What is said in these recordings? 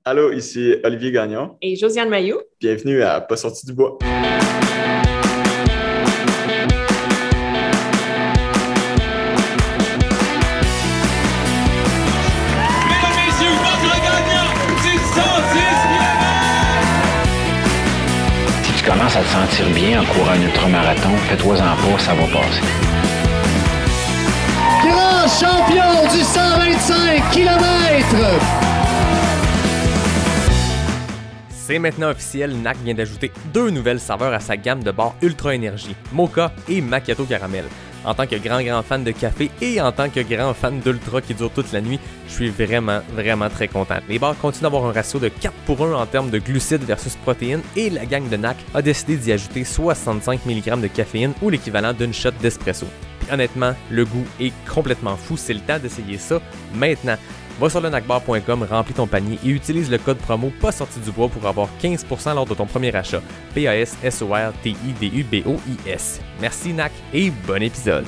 Allô, ici Olivier Gagnon. Et Josiane Mailloux. Bienvenue à Pas sorti du bois. Si tu commences à te sentir bien en courant un ultramarathon, fais-toi-en pas, ça va passer. Grand champion du 125 km! C'est maintenant officiel, NAC vient d'ajouter 2 nouvelles saveurs à sa gamme de bars Ultra Énergie, Mocha et Macchiato Caramel. En tant que grand fan de café et en tant que grand fan d'Ultra qui dure toute la nuit, je suis vraiment très content. Les bars continuent d'avoir un ratio de 4:1 en termes de glucides versus protéines et la gang de NAC a décidé d'y ajouter 65 mg de caféine ou l'équivalent d'une shot d'espresso. Puis honnêtement, le goût est complètement fou, c'est le temps d'essayer ça maintenant. Va sur le nacbar.com, remplis ton panier et utilise le code promo pas sorti du bois pour avoir 15% lors de ton premier achat. PASSORTIDUBOIS. Merci NAC et bon épisode.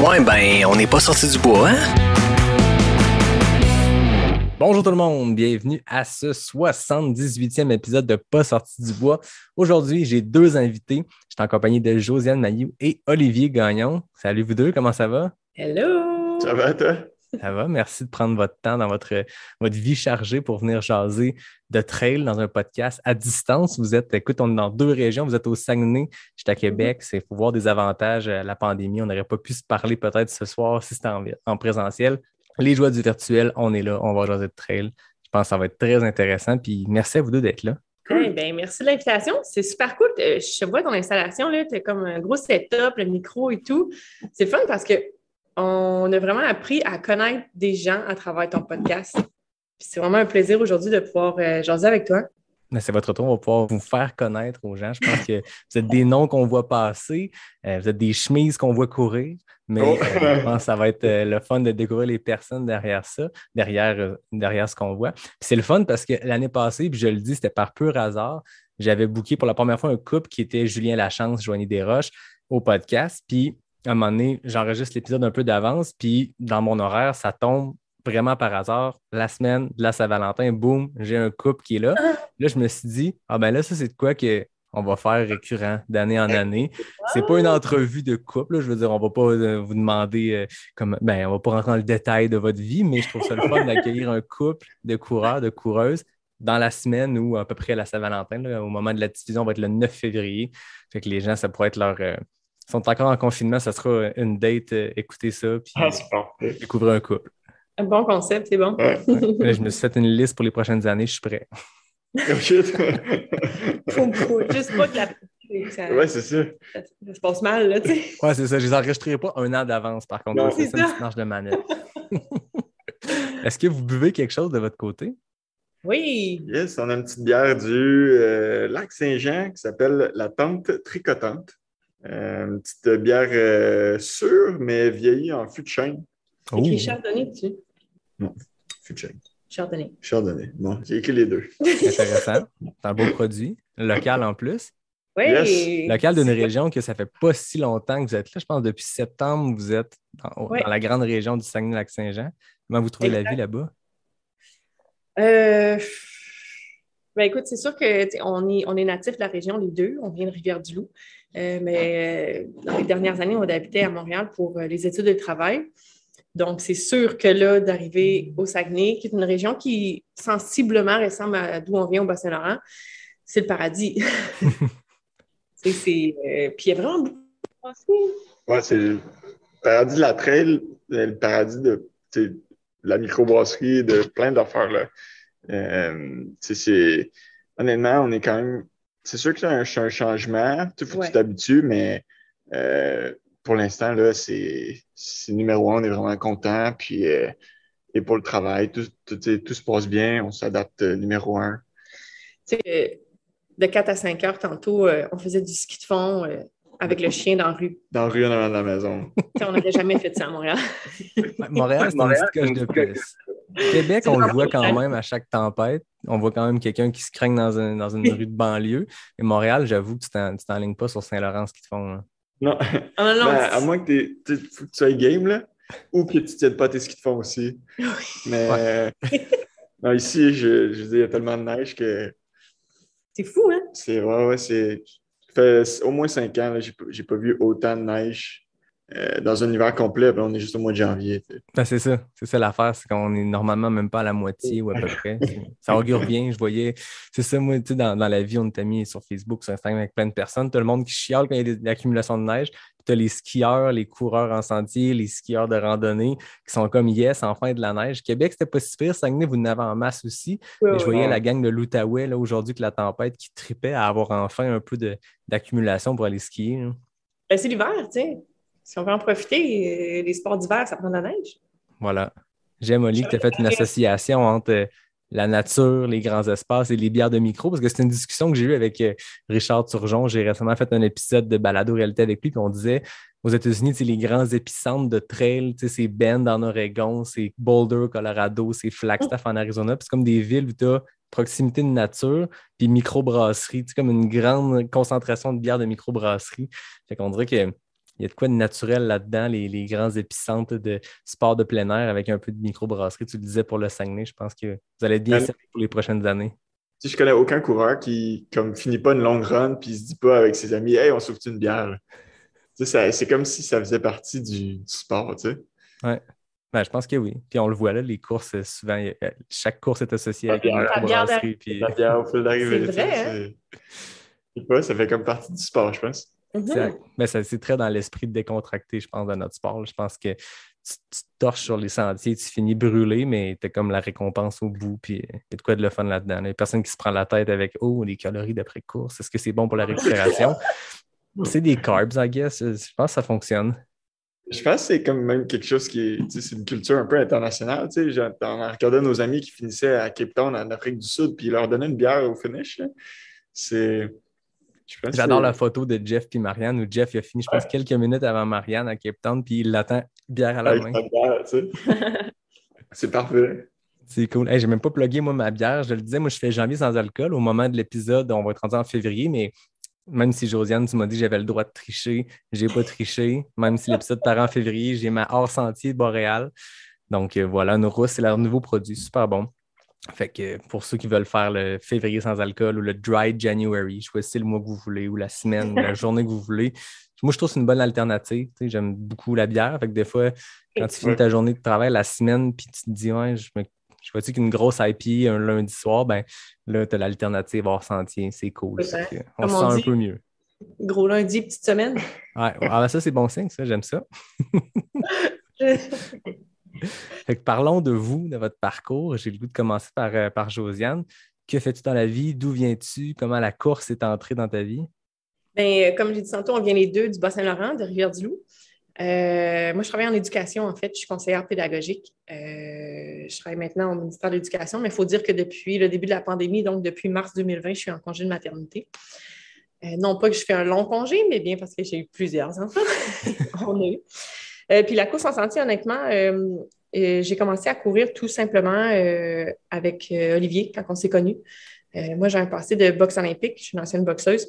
Ouais, ben, on n'est pas sorti du bois, hein? Bonjour tout le monde, bienvenue à ce 78e épisode de Pas sorti du bois. Aujourd'hui, j'ai 2 invités. Je suis en compagnie de Josiane Mailloux et Olivier Gagnon. Salut vous deux, comment ça va? Hello! Ça va, toi? Ça va, merci de prendre votre temps dans votre vie chargée pour venir jaser de trail dans un podcast à distance. Vous êtes, écoute, on est dans 2 régions, vous êtes au Saguenay, je suis à Québec, il faut voir des avantages à la pandémie. On n'aurait pas pu se parler peut-être ce soir si c'était en présentiel. Les joies du virtuel, on est là, on va jaser de trail. Je pense que ça va être très intéressant, puis merci à vous deux d'être là. Hey, ben, merci de l'invitation, c'est super cool. Je vois ton installation, tu as comme un gros setup, le micro et tout. C'est le fun parce que on a vraiment appris à connaître des gens à travers ton podcast. Puis c'est vraiment un plaisir aujourd'hui de pouvoir jaser avec toi. C'est votre tour, on va pouvoir vous faire connaître aux gens. Je pense que vous êtes des noms qu'on voit passer, vous êtes des chemises qu'on voit courir, mais je pense que ça va être le fun de découvrir les personnes derrière ça, derrière ce qu'on voit. Puis c'est le fun parce que l'année passée, puis je le dis, c'était par pur hasard, j'avais booké pour la première fois un couple qui était Julien Lachance, Joanie Desroches au podcast, puis à un moment donné, j'enregistre l'épisode un peu d'avance, puis dans mon horaire, ça tombe vraiment par hasard. La semaine de la Saint-Valentin, boum, j'ai un couple qui est là. Là, je me suis dit, ah ben là, ça, c'est de quoi qu'on va faire récurrent d'année en année. C'est pas une entrevue de couple, là. Je veux dire, on va pas vous demander on va pas rentrer dans le détail de votre vie, mais je trouve ça le fun d'accueillir un couple de coureurs, de coureuses dans la semaine ou à peu près à la Saint-Valentin, là, au moment de la diffusion, on va être le 9 février. Fait que les gens, ça pourrait être leur... Ils sont encore en confinement, ça sera une date, écouter ça, puis découvrir un couple. Un bon concept, c'est bon. Ouais. Là, je me suis fait une liste pour les prochaines années, je suis prêt. Oh shit! Faut juste pas que Ouais, c'est ça. ça se passe mal, là, tu sais. Ouais, c'est ça, je les enregistrerai pas un an d'avance, par contre. Non, c'est ça, une petite marche de manette. Est-ce que vous buvez quelque chose de votre côté? Oui! Yes, on a une petite bière du lac Saint-Jean qui s'appelle la Tente Tricotante. Une petite bière sûre, mais vieillie en fût de chêne. C'est écrit Chardonnay dessus. Non, fût de chêne. Chardonnay. Chardonnay. Bon, j'ai écrit les 2. Intéressant. C'est un beau produit. Local en plus. Oui! Yes. Local d'une région que ça fait pas si longtemps que vous êtes là. Je pense depuis septembre, vous êtes dans la grande région du Saguenay-Lac-Saint-Jean. Comment vous trouvez la vie là-bas? Ben écoute, c'est sûr qu'on est natif de la région, les deux. On vient de Rivière-du-Loup. Mais dans les dernières années, on habitait à Montréal pour les études de travail. Donc, c'est sûr que là, d'arriver au Saguenay, qui est une région qui sensiblement ressemble à d'où on vient au Bas-Saint-Laurent, c'est le paradis. Puis il y a vraiment beaucoup de choses. Ouais, c'est le paradis de la trail, le paradis de la microbrasserie, de plein d'affaires, là. Honnêtement, on est quand même... C'est sûr que c'est un changement. Il faut que tu t'habitues, mais pour l'instant, là, c'est numéro 1. On est vraiment content. Puis, et pour le travail, tout se passe bien. On s'adapte numéro 1. Tu sais, de 4 à 5 heures, tantôt, on faisait du ski de fond avec le chien dans la rue. Dans la rue en avant de la maison. On n'aurait jamais fait ça à Montréal. Montréal, c'est une petite coche de plus. Québec, on le voit quand même à chaque tempête. On voit quand même quelqu'un qui se craigne dans une rue de banlieue. Mais Montréal, j'avoue que tu t'enlignes pas sur Saint-Laurent ce qu'ils te font. Là. Non. Ah, non, Ben, à moins que faut que tu sois game, là. ou que tu ne tiennes pas tes skis de fond aussi. Mais non, ici, je veux dire, il y a tellement de neige que C'est fou, hein? ça fait au moins 5 ans, là, j'ai pas vu autant de neige dans un hiver complet. Puis on est juste au mois de janvier. Ben, c'est ça l'affaire, c'est qu'on est normalement même pas à la moitié ou à peu près. Ça augure bien, je voyais, c'est ça, moi, tu sais, dans la vie, on t'a mis sur Facebook, sur Instagram avec plein de personnes, t'as le monde qui chiale quand il y a l'accumulation de neige, puis t'as les skieurs, les coureurs en sentier, les skieurs de randonnée qui sont comme yes, enfin de la neige. Québec, c'était pas si pire, Saguenay, vous en avez en masse aussi, mais je voyais la gang de l'Outaouais, là, aujourd'hui, que la tempête qui tripait à avoir enfin un peu d'accumulation pour aller skier. Là. Ben, c'est l'hiver, tu sais. Si on veut en profiter, les sports d'hiver, ça prend de la neige. Voilà. J'aime, Oli, que tu as fait une association entre la nature, les grands espaces et les bières de micro, parce que c'est une discussion que j'ai eue avec Richard Turgeon. J'ai récemment fait un épisode de balado-réalité avec lui, puis on disait, aux États-Unis, les grands épicentres de trail, c'est Bend en Oregon, c'est Boulder au Colorado, c'est Flagstaff en Arizona, puis c'est comme des villes où tu as proximité de nature, puis microbrasserie, comme une grande concentration de bières de microbrasserie. Fait qu'on dirait que il y a de quoi de naturel là-dedans, les grands épicentres de sport de plein air avec un peu de microbrasserie. Tu le disais pour le Saguenay, je pense que vous allez être bien servi pour les prochaines années. Tu sais, je connais aucun coureur qui finit pas une longue run puis il se dit pas avec ses amis « Hey, on s'ouvre une bière? » Tu sais, c'est comme si ça faisait partie du sport, tu sais. Ouais. Ben, je pense que oui. Puis on le voit là, les courses, souvent, chaque course est associée avec une microbrasserie. Puis... La bière au fil d'arrivée. C'est vrai, hein? Ça fait comme partie du sport, je pense. Mais c'est très dans l'esprit de décontracté, je pense, de notre sport. Je pense que tu torches sur les sentiers, tu finis brûlé, mais tu as comme la récompense au bout, puis il y a de quoi de le fun là-dedans. Il y a personne qui se prend la tête avec « Oh, les calories d'après-course, est-ce que c'est bon pour la récupération? » C'est des carbs, I guess. Je pense que ça fonctionne. Je pense que c'est comme même quelque chose qui est, c'est une culture un peu internationale. On regardait nos amis qui finissaient à Cape Town, en Afrique du Sud, puis ils leur donnaient une bière au finish. J'adore la photo de Jeff et Marianne où Jeff il a fini, je pense, quelques minutes avant Marianne à Cape Town, puis il l'attend bière à la main. Bière, c'est parfait. C'est cool. Hey, j'ai même pas plugué, moi, ma bière. Je le disais, moi, je fais janvier sans alcool. Au moment de l'épisode, on va être rendu en février, mais même si Josiane, tu m'as dit que j'avais le droit de tricher, j'ai pas triché. Même si l'épisode part en février, j'ai ma hors-sentier de Boréal. Donc voilà, nos Rousse, c'est leur nouveau produit, super bon. Fait que pour ceux qui veulent faire le février sans alcool ou le dry January, choisissez le mois que vous voulez ou la semaine ou la journée que vous voulez. Moi, je trouve que c'est une bonne alternative. J'aime beaucoup la bière. Fait que des fois, quand tu finis ta journée de travail la semaine puis tu te dis, ouais, je vois-tu qu'une grosse IPA un lundi soir, ben là, tu as l'alternative hors sentier. C'est cool. On se sent un peu mieux. Gros lundi, petite semaine. Ouais, ah, ça, c'est bon signe, ça. J'aime ça. Fait que parlons de vous, de votre parcours. J'ai le goût de commencer par Josiane. Que fais-tu dans la vie? D'où viens-tu? Comment la course est entrée dans ta vie? Bien, comme j'ai dit tantôt, on vient les deux du Bas-Saint-Laurent, de Rivière-du-Loup. Moi, je travaille en éducation, en fait. Je suis conseillère pédagogique. Je travaille maintenant au ministère de l'Éducation, mais il faut dire que depuis le début de la pandémie, donc depuis mars 2020, je suis en congé de maternité. Non pas que je fais un long congé, mais bien parce que j'ai eu plusieurs enfants. On a eu. Puis la course en sentier, honnêtement, j'ai commencé à courir tout simplement avec Olivier quand on s'est connus. Moi, j'ai un passé de boxe olympique. Je suis une ancienne boxeuse.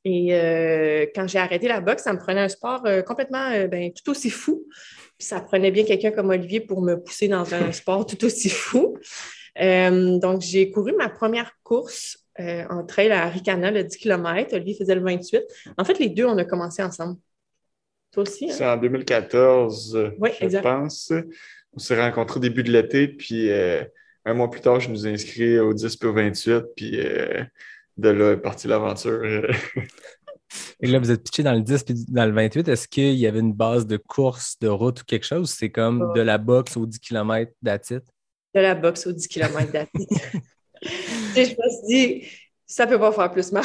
Et quand j'ai arrêté la boxe, ça me prenait un sport complètement tout aussi fou. Puis ça prenait bien quelqu'un comme Olivier pour me pousser dans un sport tout aussi fou. Donc, j'ai couru ma première course en trail à Ricana, le 10 km. Olivier faisait le 28. En fait, les deux, on a commencé ensemble. Toi aussi, hein? C'est en 2014, oui, je pense. On s'est rencontrés au début de l'été, puis un mois plus tard, je nous ai inscrits au 10 puis au 28, puis de là est partie l'aventure. Et là, vous êtes pitché dans le 10 puis dans le 28. Est-ce qu'il y avait une base de course, de route ou quelque chose? C'est comme de la boxe aux 10 km d'attitude? De la boxe aux 10 km d'attitude. Je me suis dit, ça peut pas faire plus mal.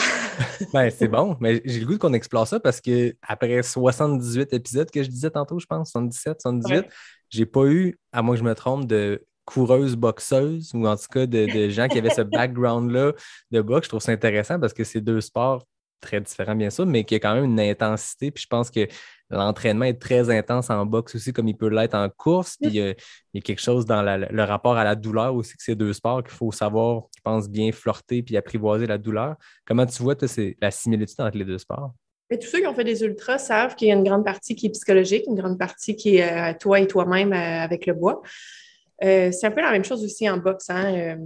Ben, c'est bon, mais j'ai le goût qu'on explore ça parce qu'après 78 épisodes que je disais tantôt, je pense, 77, 78, j'ai pas eu, à moins que je me trompe, de coureuse boxeuse ou en tout cas de gens qui avaient ce background-là de boxe. Je trouve ça intéressant parce que c'est deux sports très différents, bien sûr, mais qui a quand même une intensité. Puis je pense que l'entraînement est très intense en boxe aussi, comme il peut l'être en course. Puis il y a quelque chose dans le rapport à la douleur aussi, que c'est deux sports qu'il faut savoir, je pense, bien flirter puis apprivoiser la douleur. Comment tu vois, toi, c'est la similitude entre les deux sports? Et tous ceux qui ont fait des ultras savent qu'il y a une grande partie qui est psychologique, une grande partie qui est toi et toi-même avec le bois. C'est un peu la même chose aussi en boxe. Hein?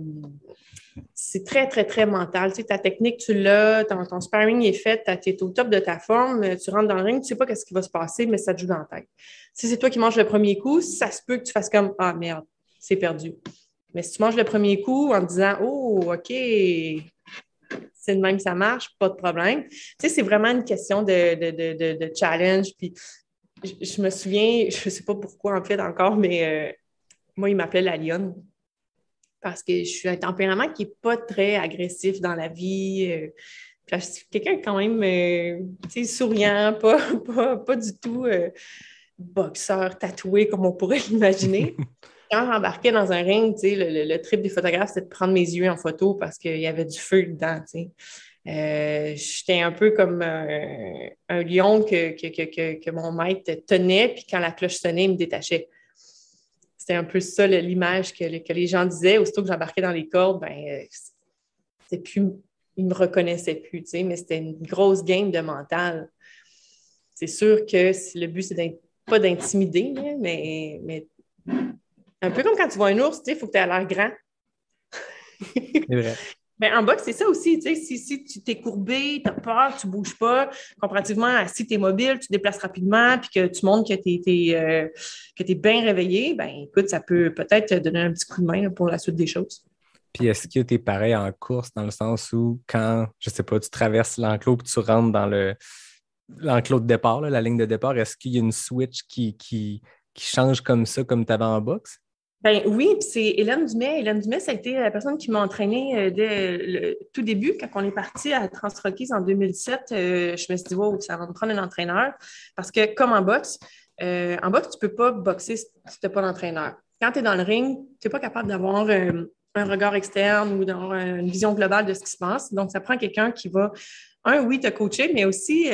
C'est très, très, très mental. Tu sais, ta technique, tu l'as, ton sparring est fait, tu es au top de ta forme, tu rentres dans le ring, tu ne sais pas ce qui va se passer, mais ça te joue dans la tête. Si c'est toi qui manges le premier coup, ça se peut que tu fasses comme « Ah, merde, c'est perdu ». Mais si tu manges le premier coup en disant « Oh, OK, c'est de même, ça marche, pas de problème ». Tu sais, c'est vraiment une question de challenge. Puis je me souviens, je ne sais pas pourquoi en fait encore, mais moi, il m'appelait la lionne. Parce que je suis un tempérament qui n'est pas très agressif dans la vie. Je suis quelqu'un quand même souriant, pas du tout boxeur tatoué comme on pourrait l'imaginer. Quand j'embarquais dans un ring, le trip des photographes, c'était de prendre mes yeux en photo parce qu'il y avait du feu dedans. J'étais un peu comme un lion que mon maître tenait, puis quand la cloche sonnait, il me détachait. C'était un peu ça l'image que les gens disaient. Aussitôt que j'embarquais dans les cordes, c'était plus, ils ne me reconnaissaient plus, mais c'était une grosse game de mental. C'est sûr que le but, c'est pas d'intimider, mais un peu comme quand tu vois un ours, il faut que tu aies l'air grand. C'est vrai. En boxe, c'est ça aussi. Si tu t'es courbé, tu as peur, tu ne bouges pas, comparativement à si tu es mobile, tu te déplaces rapidement, puis que tu montres que tu es bien réveillé, écoute, ça peut peut-être te donner un petit coup de main là, pour la suite des choses. Puis est-ce que tu es pareil en course dans le sens où quand, je sais pas, tu traverses l'enclos et tu rentres dans l'enclos de départ, là, la ligne de départ, est-ce qu'il y a une switch qui change comme ça, comme tu avais en boxe? Oui, puis c'est Hélène Dumais. Hélène Dumais, ça a été la personne qui m'a entraînée dès le tout début. Quand on est parti à Trans-Rockies en 2007, je me suis dit, wow, ça va me prendre un entraîneur. Parce que comme en boxe, tu ne peux pas boxer si tu n'as pas d'entraîneur. Quand tu es dans le ring, tu n'es pas capable d'avoir un regard externe ou d'avoir une vision globale de ce qui se passe. Donc, ça prend quelqu'un qui va, oui, te coacher, mais aussi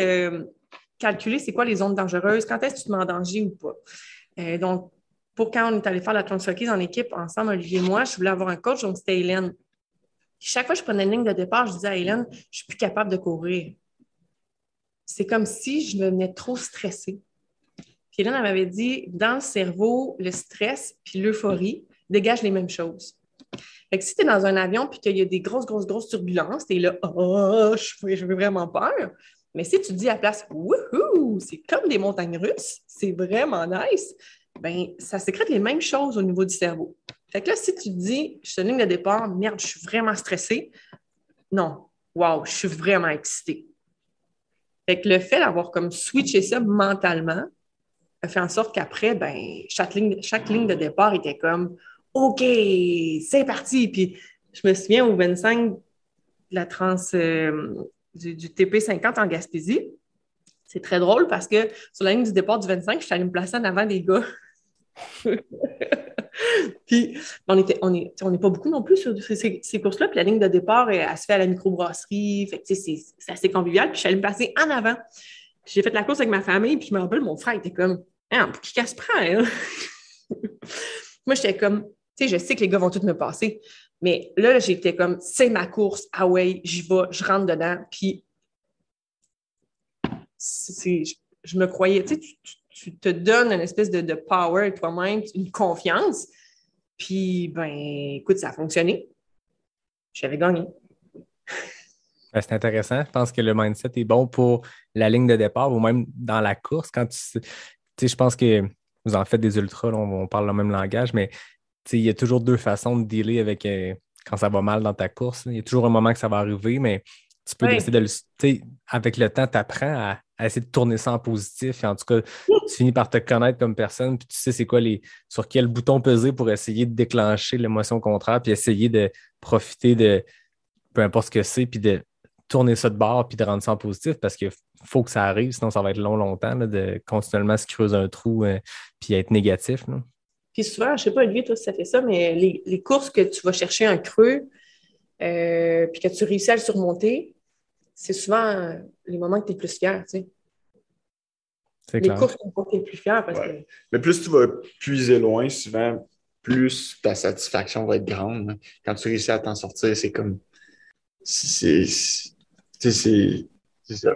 calculer c'est quoi les zones dangereuses, quand est-ce que tu te mets en danger ou pas. Donc, pour quand on est allé faire la Trans-Rockies en équipe ensemble, Olivier et moi, je voulais avoir un coach, donc c'était Hélène. Chaque fois que je prenais une ligne de départ, je disais à Hélène, je ne suis plus capable de courir. C'est comme si je devenais trop stressée. Puis Hélène, elle m'avait dit, dans le cerveau, le stress puis l'euphorie dégagent les mêmes choses. Fait que si tu es dans un avion puis qu'il y a des grosses turbulences, tu es là, je veux vraiment peur. Mais si tu te dis à la place, wouhou, c'est comme des montagnes russes, c'est vraiment nice, ça sécrète les mêmes choses au niveau du cerveau. Fait que là, si tu te dis, je suis en ligne de départ, merde, je suis vraiment stressée, non, wow, je suis vraiment excitée. Fait que le fait d'avoir comme switché ça mentalement a fait en sorte qu'après, chaque ligne de départ était comme, OK, c'est parti. Puis je me souviens au 25 de la du TP50 en Gaspésie. C'est très drôle parce que sur la ligne du départ du 25, je suis allée me placer en avant des gars. Puis, on n'est pas beaucoup non plus sur ces courses-là. Puis la ligne de départ, elle se fait à la microbrasserie. Fait que, c'est assez convivial. Puis je suis allée me placer en avant. Puis j'ai fait la course avec ma famille. Puis je me rappelle, mon frère était comme, pour qui qu'elle se prend, hein? Moi, j'étais comme, je sais que les gars vont tous me passer. Mais là, j'étais comme, c'est ma course. Ah ouais, j'y vais, je rentre dedans. Puis, je me croyais, tu te donnes une espèce de power toi-même, une confiance. Puis, écoute, ça a fonctionné. J'avais gagné. C'est intéressant. Je pense que le mindset est bon pour la ligne de départ ou même dans la course. Quand je pense que vous en faites des ultras, là, on parle le même langage, mais il y a toujours deux façons de dealer avec quand ça va mal dans ta course. Il y a toujours un moment que ça va arriver, mais tu peux décider avec le temps, tu apprends à essayer de tourner ça en positif. Et en tout cas, tu finis par te connaître comme personne, puis tu sais c'est quoi sur quel bouton peser pour essayer de déclencher l'émotion contraire, puis essayer de profiter de peu importe ce que c'est, puis de tourner ça de bord, puis de rendre ça en positif, parce qu'il faut que ça arrive, sinon ça va être longtemps là, de continuellement se creuser un trou, puis être négatif. Là. Puis souvent, je ne sais pas, Olivier, toi, si ça fait ça, mais les courses que tu vas chercher un creux, puis que tu réussis à le surmonter, c'est souvent les moments que tu es plus fier, tu sais. C'est clair. Les courses qu'on tu es plus fier parce que... Mais plus tu vas puiser loin, souvent, plus ta satisfaction va être grande. Quand tu réussis à t'en sortir, c'est comme... C'est ça.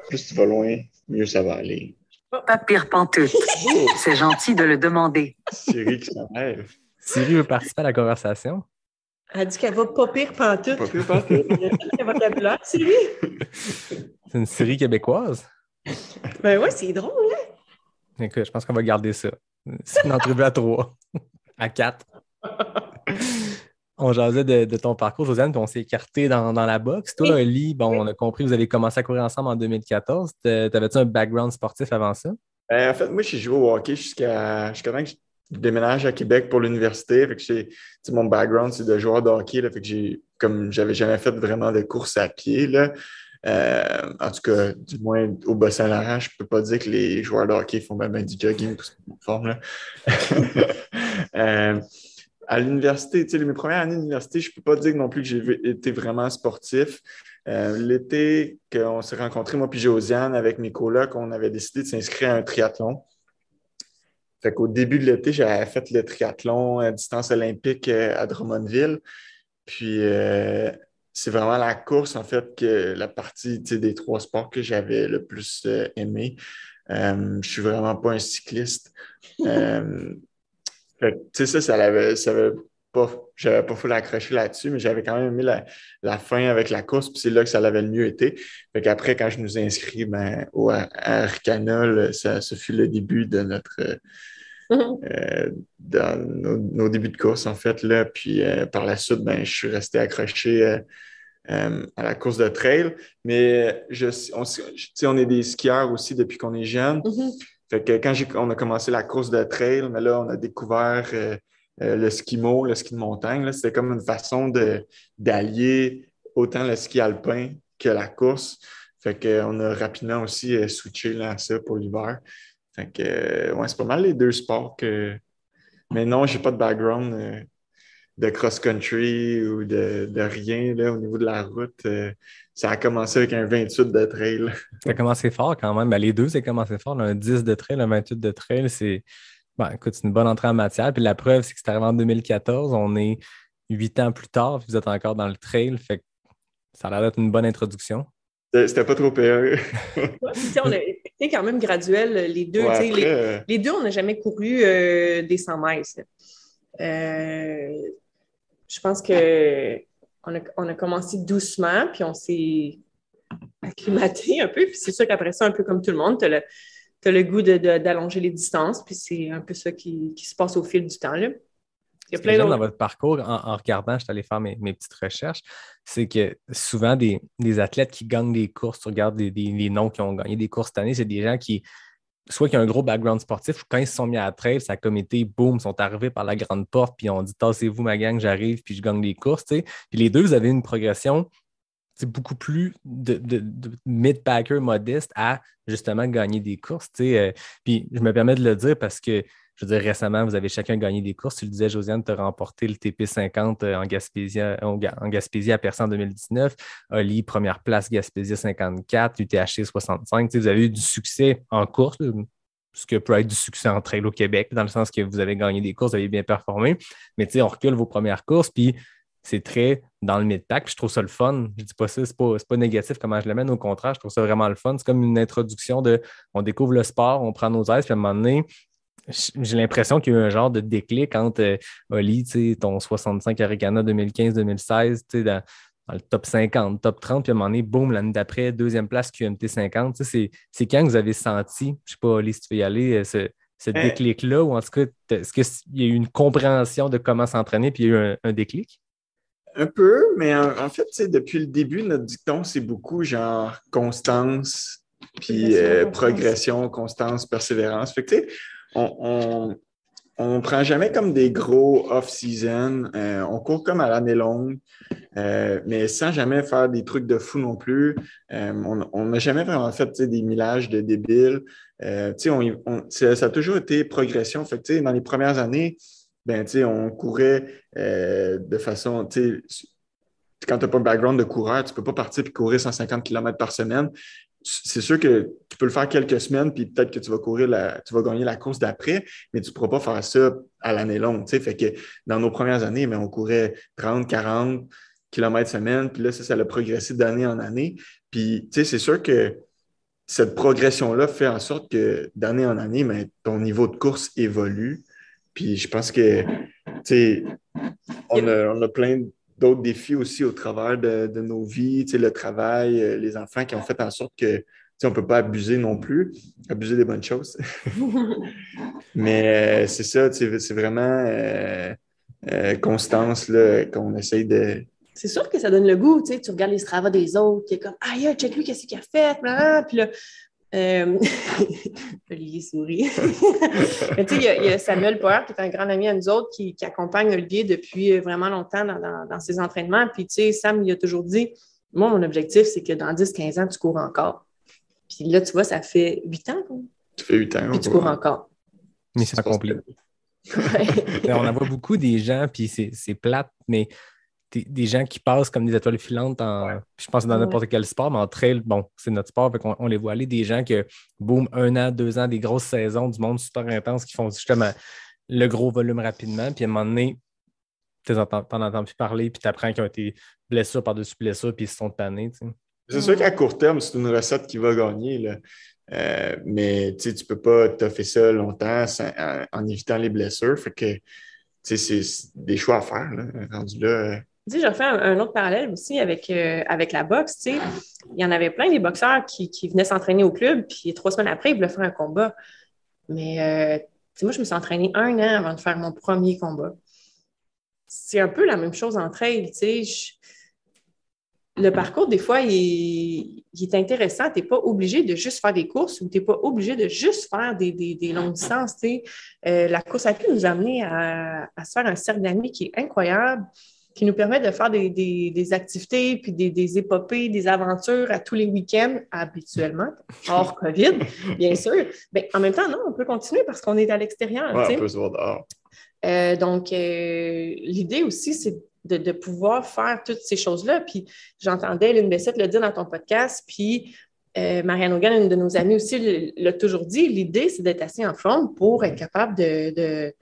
Plus tu vas loin, mieux ça va aller. Pas pire pantoute. C'est gentil de le demander. Siri qui s'en rêve. Siri veut participer à la conversation. Elle dit qu'elle va pas pire pantoute. Pas pire pantoute. Elle va vocabulaire, c'est lui. C'est une Siri québécoise. Ben ouais, c'est drôle, hein? Écoute, je pense qu'on va garder ça. C'est une entrevue à 3, à 4. On jasait de ton parcours, Josiane, puis on s'est écarté dans la boxe. Toi, Oli, bon, on a compris, vous avez commencé à courir ensemble en 2014. T'avais-tu un background sportif avant ça? En fait, moi, j'ai joué au hockey jusqu'à temps que je déménage à Québec pour l'université. Fait que mon background, c'est de joueur de hockey. Là, fait que comme j'avais jamais fait vraiment de course à pied, là, en tout cas, du moins au Bas-Saint-Laurent, je peux pas dire que les joueurs de hockey font bien du jogging pour cette forme là. À l'université, mes premières années d'université, je peux pas dire non plus que j'ai été vraiment sportif. L'été qu'on s'est rencontrés, moi puis Josiane, avec mes colocs, on avait décidé de s'inscrire à un triathlon. Fait qu'au début de l'été, j'avais fait le triathlon à distance olympique à Drummondville. Puis c'est vraiment la course, en fait, que la partie des 3 sports que j'avais le plus aimé. Je suis vraiment pas un cycliste. Fait que, ça avait pas, j'avais pas fou l'accrocher là-dessus, mais j'avais quand même aimé la fin avec la course, puis c'est là que ça l'avait le mieux été. Fait qu'après, quand je nous ai inscrits à Arcana, ça fut le début de dans nos débuts de course, en fait, là. Puis par la suite, je suis resté accroché à la course de trail. Mais on est des skieurs aussi depuis qu'on est jeunes. Fait que quand on a commencé la course de trail, mais là, on a découvert le skimo, le ski de montagne. Là, c'était comme une façon d'allier autant le ski alpin que la course. Fait qu'on a rapidement aussi switché là, à ça pour l'hiver. Fait que, c'est pas mal les 2 sports que... Mais non, j'ai pas de background de cross-country ou de rien là, au niveau de la route. Ça a commencé avec un 28 de trail. Ça a commencé fort quand même. Les deux, ça a commencé fort. Un 10 de trail, un 28 de trail, écoute, c'est une bonne entrée en matière. Puis la preuve, c'est que c'est arrivé en 2014. On est 8 ans plus tard, puis vous êtes encore dans le trail. Fait que ça a l'air d'être une bonne introduction. C'était pas trop pire. On a été quand même graduel, les deux. Les deux, on n'a jamais couru des 100 miles. Je pense qu'on a commencé doucement, puis on s'est acclimaté un peu. Puis c'est sûr qu'après ça, un peu comme tout le monde, tu as le goût d'allonger les distances, puis c'est un peu ça qui se passe au fil du temps. Là. Il y a plein d'autres. Dans votre parcours, en regardant, je suis allé faire mes petites recherches, c'est que souvent des athlètes qui gagnent des courses, tu regardes les noms qui ont gagné des courses cette année, c'est des gens qui soit qui ont un gros background sportif, ou quand ils se sont mis à la trail, ça a comme été, boum, ils sont arrivés par la grande porte, puis on dit « Tassez-vous, ma gang, j'arrive, puis je gagne des courses. » Puis les deux, vous avez une progression beaucoup plus de mid-packer modeste à justement gagner des courses. Puis je me permets de le dire parce que, je veux dire, récemment, vous avez chacun gagné des courses. Tu le disais, Josiane, tu as remporté le TP50 en Gaspésie à Percé en 2019. Oli, première place Gaspésie 54, UTHC 65. Vous avez eu du succès en course, ce que peut être du succès en trail au Québec, dans le sens que vous avez gagné des courses, vous avez bien performé. Mais on recule vos premières courses, puis c'est très dans le mid-pack. Puis je trouve ça le fun. Je dis pas ça, c'est pas négatif comment je l'amène. Au contraire, je trouve ça vraiment le fun. C'est comme une introduction on découvre le sport, on prend nos aises, puis à un moment donné, j'ai l'impression qu'il y a eu un genre de déclic entre Oli, ton 65 Arikana 2015-2016, dans le top 50, top 30, puis à un moment donné, boum, l'année d'après, 2e place QMT 50. C'est quand que vous avez senti, je ne sais pas, Oli, si tu veux y aller, ce déclic-là, ou en tout cas, est-ce qu'il y a eu une compréhension de comment s'entraîner, puis il y a eu un déclic? Un peu, mais en fait, depuis le début, notre dicton, c'est beaucoup genre constance, puis progression, constance, persévérance. Fait que, tu sais, on prend jamais comme des gros off-season. On court comme à l'année longue, mais sans jamais faire des trucs de fou non plus. On n'a jamais vraiment fait des millages de débiles. Ça a toujours été progression. Fait que, dans les premières années, on courait de façon... Quand tu n'as pas un background de coureur, tu ne peux pas partir et courir 150 km par semaine. C'est sûr que tu peux le faire quelques semaines, puis peut-être que tu vas gagner la course d'après, mais tu ne pourras pas faire ça à l'année longue. Fait que dans nos premières années, on courait 30, 40 km semaine, puis là, ça a progressé d'année en année. Puis, c'est sûr que cette progression-là fait en sorte que d'année en année, ben, ton niveau de course évolue. Puis je pense que, tu sais, on a plein d'autres défis aussi au travers de nos vies, tu sais, le travail, les enfants qui ont fait en sorte que, tu sais, on ne peut pas abuser non plus, abuser des bonnes choses. Mais c'est ça, tu sais, c'est vraiment constance là, qu'on essaye de... C'est sûr que ça donne le goût, tu sais, tu regardes les Strava des autres, qui est comme, aïe, check lui, qu'est-ce qu'il a fait, là, puis là, Olivier sourit. Mais tu sais, il y a Samuel Poher, qui est un grand ami à nous autres, qui accompagne Olivier depuis vraiment longtemps dans ses entraînements. Puis, tu sais, Sam, il a toujours dit, moi, mon objectif, c'est que dans 10-15 ans, tu cours encore. Puis là, tu vois, ça fait 8 ans. Quoi. Ça fait 8 ans. Puis tu cours encore. Mission accomplie. On en voit beaucoup des gens, puis c'est plate, mais des gens qui passent comme des étoiles filantes je pense dans n'importe quel sport, mais en trail, bon, c'est notre sport, fait on les voit aller, des gens que, boum, 1 an, 2 ans, des grosses saisons, du monde super intense qui font justement le gros volume rapidement, puis à un moment donné, t'en entends plus parler, puis t'apprends qu'ils ont été blessures par-dessus blessures, puis ils se sont tannés, tu sais. C'est sûr qu'à court terme, c'est une recette qui va gagner, là. Mais tu ne peux pas t'offrir ça longtemps en évitant les blessures. Fait que c'est des choix à faire, là, rendu là. Tu sais, je refais un autre parallèle aussi avec la boxe. Tu sais, il y en avait plein des boxeurs qui venaient s'entraîner au club, puis 3 semaines après, ils voulaient faire un combat. Mais tu sais, moi, je me suis entraînée 1 an avant de faire mon premier combat. C'est un peu la même chose entre elles. Tu sais, le parcours, des fois, il est intéressant. Tu n'es pas obligé de juste faire des courses ou tu n'es pas obligé de juste faire des longues distances. Tu sais. La course à pied nous a amené à se faire un cercle d'amis qui est incroyable, qui nous permet de faire des activités, puis des épopées, des aventures à tous les week-ends, habituellement, hors COVID, bien sûr. Mais en même temps, non, on peut continuer parce qu'on est à l'extérieur. Ouais, on peut se voir dehors. Donc, l'idée aussi, c'est de pouvoir faire toutes ces choses-là. Puis, j'entendais Lynn Bessette le dire dans ton podcast, puis Marianne Hogan, une de nos amies aussi, l'a toujours dit, l'idée, c'est d'être assez en forme pour être capable de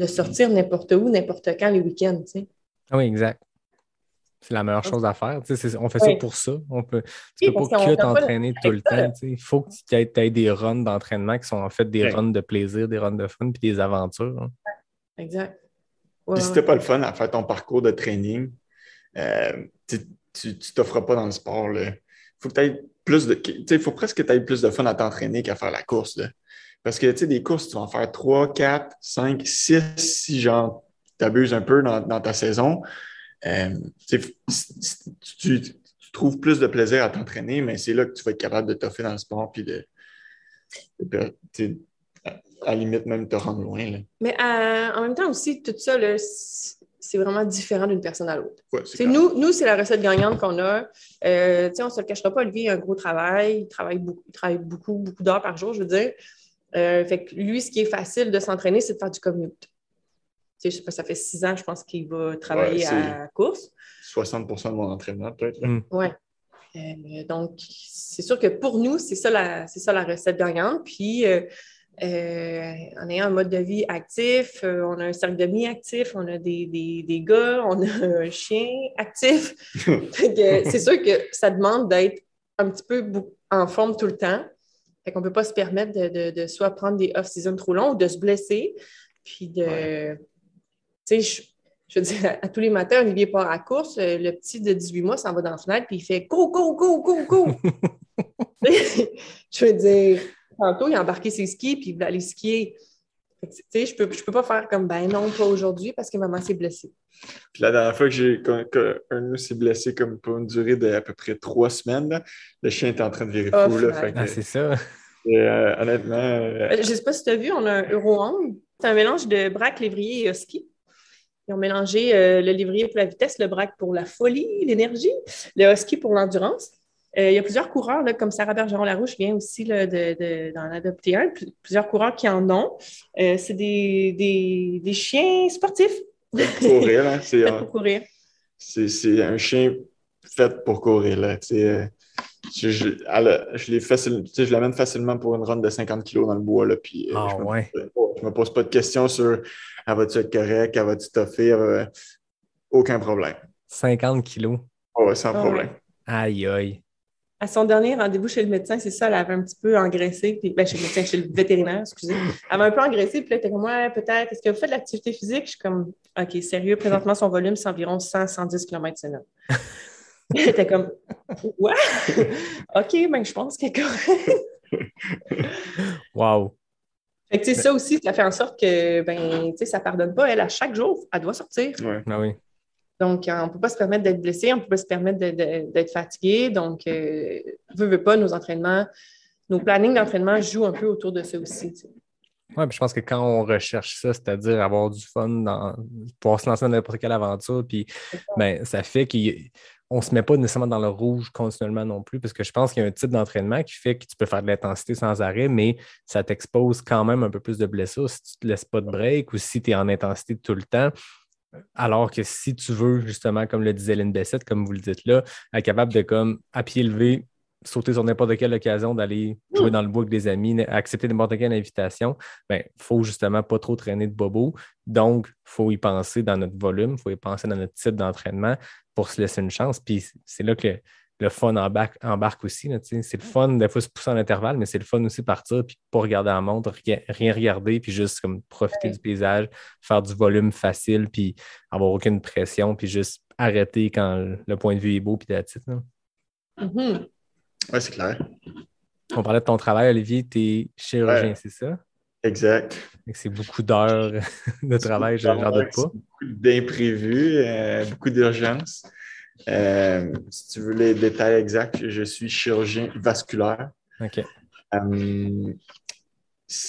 sortir n'importe où, n'importe quand les week-ends, tu sais. Ah oui, exact. C'est la meilleure chose à faire. On fait ça pour ça. Tu ne peux pas que t'entraîner tout le temps. Il faut que tu aies des runs d'entraînement qui sont en fait des runs de plaisir, des runs de fun, puis des aventures. Hein. Exact. Puis si tu n'as pas le fun à faire ton parcours de training, tu ne t'offres pas dans le sport. Il faut que tu aies plus de. Il faut presque que tu aies plus de fun à t'entraîner qu'à faire la course. Là. Parce que des courses, tu vas en faire 3, 4, 5, 6 si genre tu abuses un peu dans ta saison. Tu trouves plus de plaisir à t'entraîner, mais c'est là que tu vas être capable de t'offrir dans le sport puis à la limite même te rendre loin. Là. Mais en même temps aussi, tout ça, là, c'est vraiment différent d'une personne à l'autre. Ouais, nous, c'est la recette gagnante qu'on a. On ne se le cachera pas, Olivier a un gros travail. Il travaille beaucoup d'heures par jour, je veux dire. Fait que lui, ce qui est facile de s'entraîner, c'est de faire du commute. Je sais pas, ça fait 6 ans, je pense qu'il va travailler à la course. 60% de mon entraînement, peut-être. Oui. Donc, c'est sûr que pour nous, c'est ça la recette gagnante. Puis, en ayant un mode de vie actif, on a un cercle d'amis actif, on a des gars, on a un chien actif. C'est sûr que ça demande d'être un petit peu en forme tout le temps. Fait qu'on ne peut pas se permettre de soit prendre des off-season trop longs ou de se blesser. Puis tu sais, je veux dire, à tous les matins, Olivier part à la course, le petit de 18 mois s'en va dans la fenêtre, puis il fait « Go, go, go, go, go! » Je veux dire, tantôt, il a embarqué ses skis, puis il voulait aller skier. Tu sais, je peux pas faire comme « Ben non, pas aujourd'hui, parce que maman s'est blessée. » Puis la dernière fois qu'un de nous s'est blessé comme pour une durée d'à peu près 3 semaines, là, le chien était en train de virer fou. Là, c'est ça. Honnêtement... Je ne sais pas si tu as vu, on a un Euro-Home. C'est un mélange de braque, lévrier et husky. Ils ont mélangé le lévrier pour la vitesse, le braque pour la folie, l'énergie, le husky pour l'endurance. Il y a plusieurs coureurs, là, comme Sarah Bergeron-Larouche vient aussi là, d'en adopter un. Plusieurs coureurs qui en ont. C'est des chiens sportifs. Pour courir, hein? Fait pour courir. C'est un chien fait pour courir. Là. Je l'amène facilement pour une run de 50 kg dans le bois. Là, puis, je me pose pas de questions sur elle va-tu être correct, elle va-tu toffer, aucun problème. 50 kilos. Oh, sans problème. Aïe, aïe. À son dernier rendez-vous chez le médecin, c'est ça, elle avait un petit peu engraissé, puis, chez le médecin, chez le vétérinaire, excusez. Elle avait un peu engraissé, puis là, elle était comme, ouais, peut-être, est-ce que vous faites de l'activité physique? Je suis comme, OK, sérieux, présentement, son volume, c'est environ 100-110 km/h. Elle était comme, ouais? OK, je pense que c'est correct. Wow! Fait que, ça aussi, ça fait en sorte que, ça pardonne pas. Elle, à chaque jour, elle doit sortir. Ouais. Ah oui. Donc, on ne peut pas se permettre d'être blessé, on ne peut pas se permettre d'être fatigué. Donc, veut pas, nos entraînements, nos plannings d'entraînement jouent un peu autour de ça aussi. Oui, je pense que quand on recherche ça, c'est-à-dire avoir du fun, pouvoir se lancer dans n'importe quelle aventure, puis ça fait qu'on ne se met pas nécessairement dans le rouge continuellement non plus, parce que je pense qu'il y a un type d'entraînement qui fait que tu peux faire de l'intensité sans arrêt, mais ça t'expose quand même un peu plus de blessures si tu ne te laisses pas de break ou si tu es en intensité tout le temps. Alors que si tu veux, justement, comme le disait Lynn Bessette, comme vous le dites là, être capable de, comme, à pied levé, sauter sur n'importe quelle occasion d'aller jouer dans le bois avec des amis, accepter n'importe quelle invitation, il faut justement pas trop traîner de bobo. Donc, il faut y penser dans notre volume, il faut y penser dans notre type d'entraînement pour se laisser une chance. Puis c'est là que le fun embarque aussi. Là, c'est le fun, des fois, se pousser en intervalle, mais c'est le fun aussi partir, puis pas regarder la montre, rien regarder, puis juste comme profiter du paysage, faire du volume facile, puis avoir aucune pression, puis juste arrêter quand le point de vue est beau, puis that's it. Mm-hmm. Oui, c'est clair. On parlait de ton travail, Olivier, tu es chirurgien, c'est ça? Exact. C'est beaucoup d'heures de travail, j'en doute pas. Beaucoup d'imprévus, beaucoup d'urgences. Si tu veux les détails exacts, je suis chirurgien vasculaire. OK.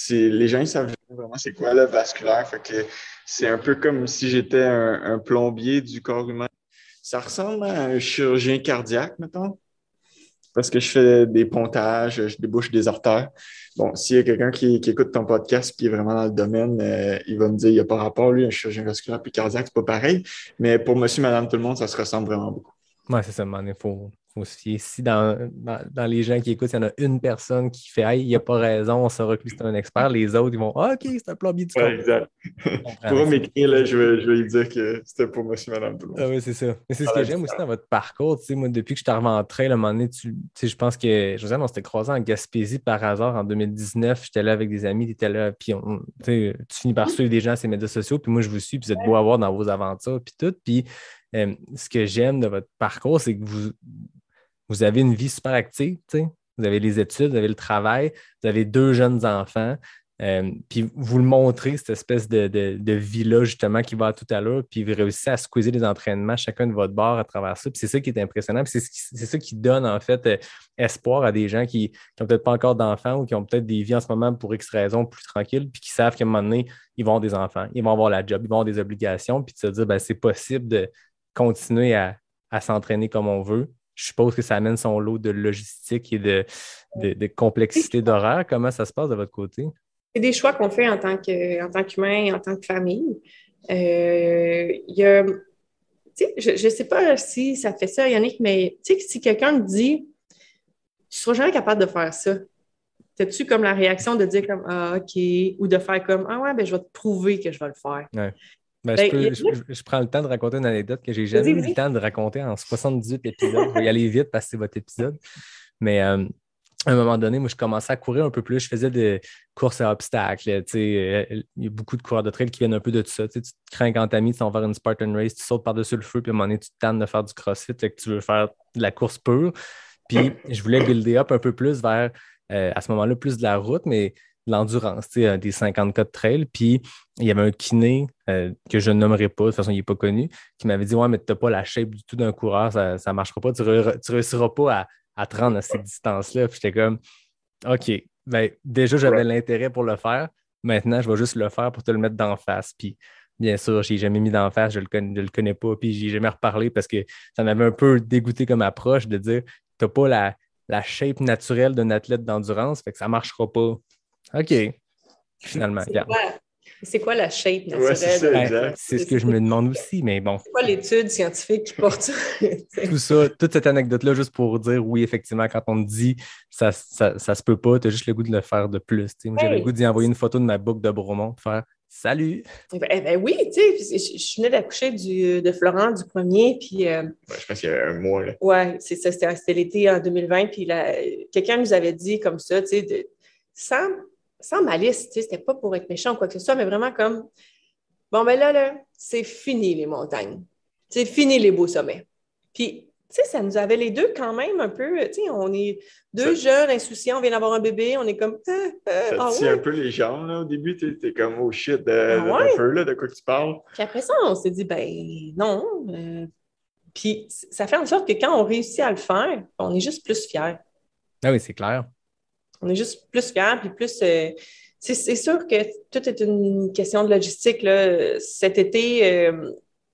Les gens ne savent vraiment c'est quoi le vasculaire. Fait que c'est un peu comme si j'étais un plombier du corps humain. Ça ressemble à un chirurgien cardiaque, mettons. Parce que je fais des pontages, je débouche des artères. Bon, s'il y a quelqu'un qui écoute ton podcast qui est vraiment dans le domaine, il va me dire il n'y a pas rapport, lui, un chirurgien vasculaire puis cardiaque, c'est pas pareil. Mais pour monsieur, madame, tout le monde, ça se ressemble vraiment beaucoup. Oui, c'est ça, il faut se fier. Si dans les gens qui écoutent, il y en a une personne qui fait hey, il n'y a pas raison, on saura que lui c'est un expert, les autres, ils vont OK, c'est un plombier du corps. Ouais, exact. Pour m'écrire, là, je vais lui dire que c'était pour monsieur, madame, tout le monde. Ah oui, c'est ça. Mais c'est ce que j'aime aussi dans votre parcours. Moi, depuis que je suis arrivé en trail, à un moment donné, je pense que Josiane, on s'était croisés en Gaspésie par hasard en 2019. J'étais là avec des amis, tu étais là, puis tu finis par suivre des gens sur les médias sociaux, puis moi, je vous suis, puis vous êtes beau à voir dans vos aventures, puis tout. Puis ce que j'aime de votre parcours, c'est que vous avez une vie super active. Vous avez les études, vous avez le travail, vous avez 2 jeunes enfants. Puis vous le montrez, cette espèce de vie-là, justement, qui va à tout à l'heure, puis vous réussissez à squeezer les entraînements, chacun de votre bord à travers ça. Puis c'est ça qui est impressionnant. Puis c'est ça qui donne, en fait, espoir à des gens qui n'ont peut-être pas encore d'enfants ou qui ont peut-être des vies en ce moment pour X raisons plus tranquilles, puis qui savent qu'à un moment donné, ils vont avoir des enfants, ils vont avoir la job, ils vont avoir des obligations, puis de se dire, c'est possible de continuer à s'entraîner comme on veut. Je suppose que ça amène son lot de logistique et de complexité d'horaire. Comment ça se passe de votre côté? C'est des choix qu'on fait en tant qu'humain et en tant que famille. Il y a, je ne sais pas si ça fait ça, Yannick, mais si quelqu'un me dit « Tu ne seras jamais capable de faire ça », t'as-tu comme la réaction de dire comme « Ah, OK » ou de faire comme « Ah ouais, je vais te prouver que je vais le faire. Ouais. Je prends le temps de raconter une anecdote que je n'ai jamais eu le temps de raconter en 78 épisodes. Je vais y aller vite parce que c'est votre épisode. Mais à un moment donné, moi, je commençais à courir un peu plus. Je faisais des courses à obstacles. Il y a beaucoup de coureurs de trail qui viennent un peu de tout ça. Tu te crains quand t'as mis, tu vas faire une Spartan Race, tu sautes par-dessus le feu, puis à un moment donné, tu te tannes de faire du CrossFit, que tu veux faire de la course pure. Puis je voulais builder up un peu plus vers, à ce moment-là, plus de la route, mais de l'endurance, des 50K de trail. Puis il y avait un kiné que je ne nommerai pas, de toute façon, il n'est pas connu, qui m'avait dit « Ouais, mais tu n'as pas la shape du tout d'un coureur, ça ne marchera pas, tu ne réussiras pas à te rendre à ces distances-là. » Puis j'étais comme « OK, déjà, j'avais l'intérêt pour le faire. Maintenant, je vais juste le faire pour te le mettre d'en face. » Puis bien sûr, je ne l'ai jamais mis d'en face, je le connais pas, puis je n'y ai jamais reparlé parce que ça m'avait un peu dégoûté comme approche de dire « Tu n'as pas la shape naturelle d'un athlète d'endurance, fait que ça ne marchera pas. » OK. Finalement, c'est quoi la shape naturelle? Ouais, c'est ce que je me demande aussi, mais bon. C'est quoi l'étude scientifique qui porte ça? Tout ça, toute cette anecdote-là, juste pour dire oui, effectivement, quand on me dit ça se peut pas, tu as juste le goût de le faire de plus. Moi, j'avais le goût d'y envoyer une photo de ma boucle de Bromont pour faire Salut! Ben oui, tu sais, je venais d'accoucher de Florent du premier, puis... je pense qu'il y a un mois, là. Ouais, c'est ça, c'était l'été en 2020, puis quelqu'un nous avait dit comme ça, tu sais, sans malice, tu sais, c'était pas pour être méchant ou quoi que ce soit, mais vraiment comme, bon, ben là, c'est fini les montagnes, c'est fini les beaux sommets. Puis, tu sais, ça nous avait les deux quand même un peu, tu sais, on est deux jeunes, insouciants, on vient d'avoir un bébé, on est comme... ça tient un peu les jambes, là, au début, t'es comme, oh shit, feu, là, de quoi tu parles? Puis après ça, on s'est dit, ben non. Puis ça fait en sorte que quand on réussit à le faire, on est juste plus fiers. Ah oui, c'est clair. On est juste plus fiers, puis plus... c'est sûr que tout est une question de logistique, là. Cet été...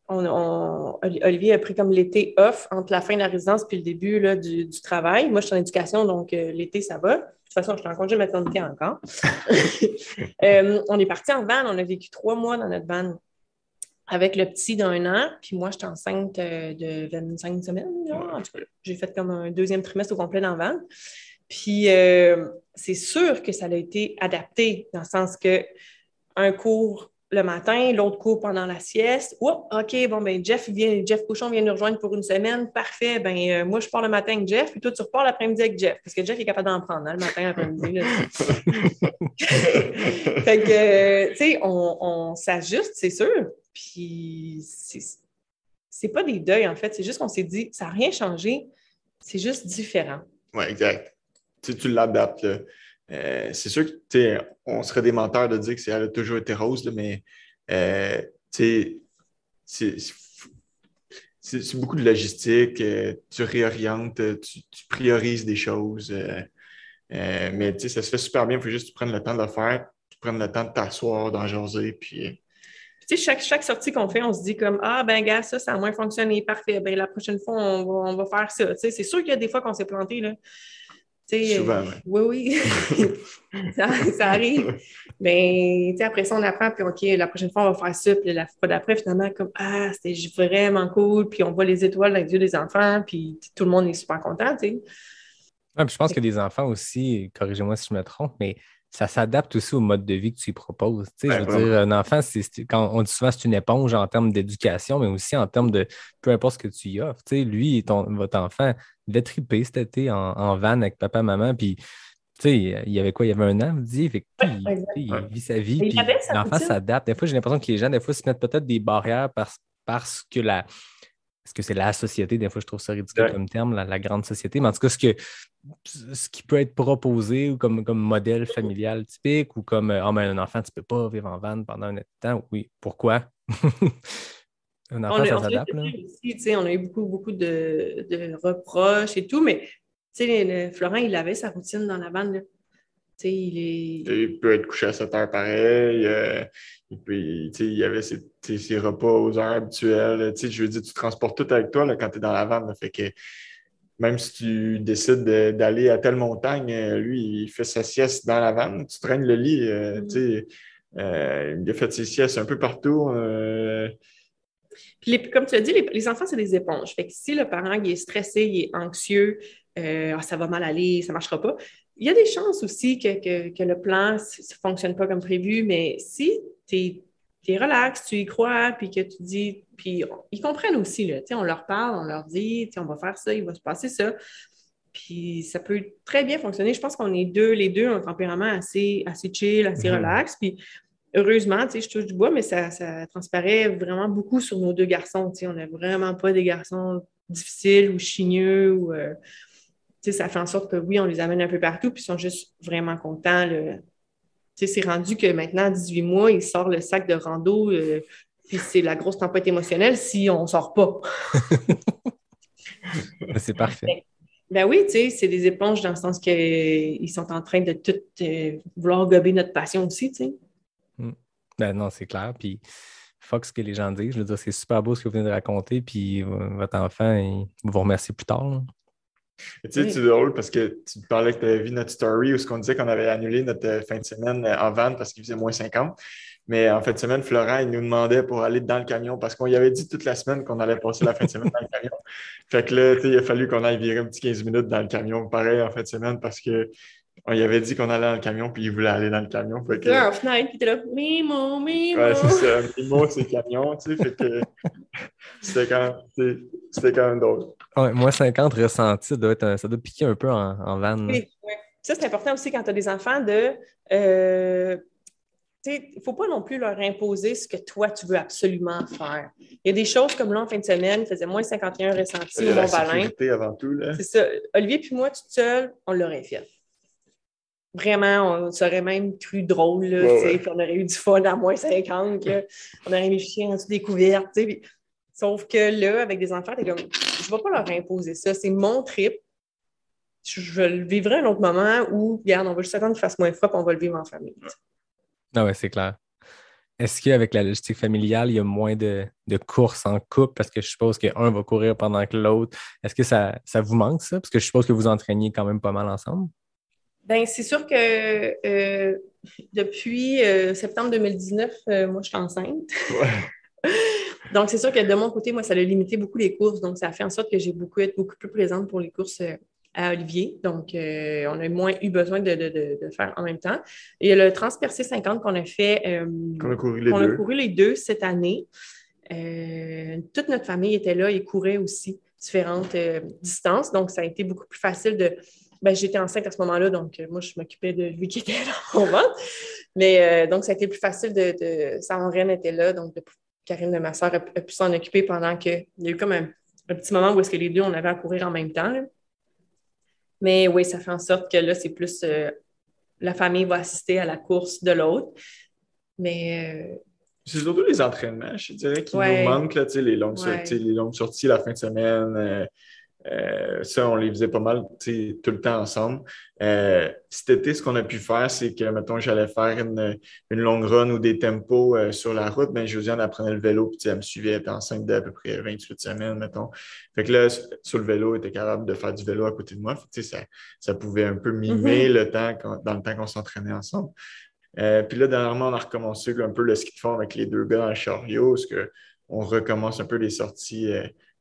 Olivier a pris comme l'été off entre la fin de la résidence puis le début là, du travail. Moi, je suis en éducation, donc l'été, ça va. De toute façon, je suis en congé maternité encore. On est parti en van. On a vécu 3 mois dans notre van avec le petit d'1 an. Puis moi, j'étais enceinte de 25 semaines. En tout cas, j'ai fait comme un 2e trimestre au complet dans le van. Puis c'est sûr que ça a été adapté dans le sens que un cours le matin, l'autre cours pendant la sieste. Oh, OK, bon, ben Jeff Cochon vient nous rejoindre pour une semaine. Parfait. Ben moi, je pars le matin avec Jeff, puis toi, tu repars l'après-midi avec Jeff, parce que Jeff est capable d'en prendre, hein, le matin, l'après-midi. Fait que, tu sais, on s'ajuste, c'est sûr. Puis, c'est pas des deuils, en fait. C'est juste qu'on s'est dit, ça n'a rien changé. C'est juste différent. Oui, exact. Tu l'adaptes, là. C'est sûr que on serait des menteurs de dire que elle a toujours été rose, là, mais c'est beaucoup de logistique. Tu réorientes, tu priorises des choses. Mais ça se fait super bien. Il faut juste que tu prennes le temps de le faire, tu prennes le temps de t'asseoir, d'en jaser. Puis, chaque sortie qu'on fait, on se dit comme ah, ben, gars, ça a moins fonctionné. Parfait. Ben, la prochaine fois, on va faire ça. C'est sûr qu'il y a des fois qu'on s'est planté, là. Souvent, oui. ça arrive. Mais après ça, on apprend, puis OK, la prochaine fois, on va faire ça. Puis la fois d'après, finalement, comme ah, c'était vraiment cool. Puis on voit les étoiles dans les yeux des enfants, puis tout le monde est super content, tu sais. Ouais, puis je pense que les enfants aussi, corrigez-moi si je me trompe, mais ça s'adapte aussi au mode de vie que tu lui proposes. Je veux dire, un enfant, quand on dit souvent c'est une éponge en termes d'éducation, mais aussi en termes de peu importe ce que tu y offres. Lui, votre enfant, il devait triper cet été en van avec papa, maman, puis il y avait quoi? Il y avait 1 an, vous disiez? Il vit sa vie, puis l'enfant s'adapte. Des fois, j'ai l'impression que les gens, des fois, se mettent peut-être des barrières parce que c'est la société? Des fois, je trouve ça ridicule comme terme, la grande société. Mais en tout cas, ce qui peut être proposé ou comme modèle familial typique ou comme un enfant, tu ne peux pas vivre en van pendant un temps. Oui, pourquoi? Un enfant, ça s'adapte. On a eu beaucoup de reproches et tout, mais Florent, il avait sa routine dans la van. Là. Il peut être couché à 7 heures pareil. Il y avait ses repas aux heures habituelles. Je veux dire, tu transportes tout avec toi là, quand tu es dans la van. Là, fait que même si tu décides d'aller à telle montagne, lui, il fait sa sieste dans la van. Tu traînes le lit. Il a fait ses siestes un peu partout. Puis comme tu l'as dit, les enfants, c'est des éponges. Fait que si le parent il est stressé, il est anxieux, ça va mal aller, ça ne marchera pas. Il y a des chances aussi que le plan ne fonctionne pas comme prévu, mais si tu es relax, tu y crois, puis que tu dis, puis ils comprennent aussi, là, on leur parle, on leur dit, on va faire ça, il va se passer ça. Puis ça peut très bien fonctionner. Je pense qu'on est les deux ont un tempérament assez chill, assez relax. Puis heureusement, je touche du bois, mais ça transparaît vraiment beaucoup sur nos 2 garçons. On n'a vraiment pas des garçons difficiles ou chigneux. Ou, ça fait en sorte que oui, on les amène un peu partout, puis ils sont juste vraiment contents. C'est rendu que maintenant, à 18 mois, il sort le sac de rando, puis c'est la grosse tempête émotionnelle si on ne sort pas. C'est parfait. Ben oui, c'est des éponges dans le sens qu'ils sont en train de tout vouloir gober notre passion aussi, tu sais. Ben non, c'est clair. Puis, fuck ce que les gens disent. Je veux dire, c'est super beau ce que vous venez de raconter. Puis, votre enfant, il vous remercie plus tard. Là. C'est drôle parce que tu parlais que tu avais vu notre story où on disait qu'on avait annulé notre fin de semaine en van parce qu'il faisait moins 50. Mais en fin de semaine, Florent, il nous demandait pour aller dans le camion parce qu'on y avait dit toute la semaine qu'on allait passer la fin de semaine dans le camion. Fait que là, il a fallu qu'on aille virer un petit 15 minutes dans le camion pareil en fin de semaine parce que On lui avait dit qu'on allait dans le camion, puis il voulait aller dans le camion. Fait que... Là, en fenêtre, puis t'es là, Mimo, Mimo. Ouais, c'est ça. Mimo, c'est camion, tu sais. Fait que c'était quand même drôle. Ouais, moins 50 ressenti, ça doit piquer un peu en van. Oui, ouais. Ça, c'est important aussi quand tu as des enfants de. Il ne faut pas non plus leur imposer ce que toi, tu veux absolument faire. Il y a des choses comme là, en fin de semaine, il faisait moins 51 ressenti au Mont-Valin. Sécurité avant tout, là. C'est ça. Olivier puis moi, tout seul, on l'aurait fait. Vraiment, on serait même cru drôle, là, puis on aurait eu du fun à moins 50, là. On aurait mis le chien en dessous des couvertes, puis... Sauf que là, avec des enfants, t'es comme, je ne vais pas leur imposer ça, c'est mon trip. Je le vivrai à un autre moment où, regarde, on va juste attendre qu'il fasse moins froid, puis on va le vivre en famille. Ah ouais, c'est clair. Est-ce qu'avec la logistique familiale, il y a moins de courses en couple parce que je suppose qu'un va courir pendant que l'autre? Est-ce que ça vous manque, ça? Parce que je suppose que vous entraîniez quand même pas mal ensemble. Bien, c'est sûr que depuis septembre 2019, moi, je suis enceinte. Ouais. Donc, c'est sûr que de mon côté, moi, ça a limité beaucoup les courses. Donc, ça a fait en sorte que j'ai été beaucoup plus présente pour les courses à Olivier. Donc, on a moins eu besoin de faire en même temps. Et le Transpercé 50 qu'on a fait, qu'on a couru les deux cette année. Toute notre famille était là et courait aussi différentes distances. Donc, ça a été beaucoup plus facile de... Ben, j'étais enceinte à ce moment-là, donc moi, je m'occupais de lui qui était dans mon ventre. Mais donc, ça a été plus facile Sa marraine était là, donc Karine de ma soeur a pu s'en occuper pendant qu'il y a eu comme un petit moment où est-ce que les deux, on avait à courir en même temps. Là. Mais oui, ça fait en sorte que là, c'est plus la famille va assister à la course de l'autre. Mais... c'est surtout les entraînements, je dirais, qui nous manquent, là, les longues sorties la fin de semaine. Ça, on les faisait pas mal tout le temps ensemble. Cet été, ce qu'on a pu faire, c'est que, mettons, j'allais faire une longue run ou des tempos sur la route, mais Josiane apprenait le vélo, puis elle me suivait, elle était enceinte d'à peu près 28 semaines, mettons. Fait que là, sur le vélo, elle était capable de faire du vélo à côté de moi. Fait que, ça pouvait un peu mimer le temps dans le temps qu'on s'entraînait ensemble. Puis là, dernièrement, on a recommencé un peu le ski de fond avec les deux gars dans le chariot, parce qu'on recommence un peu les sorties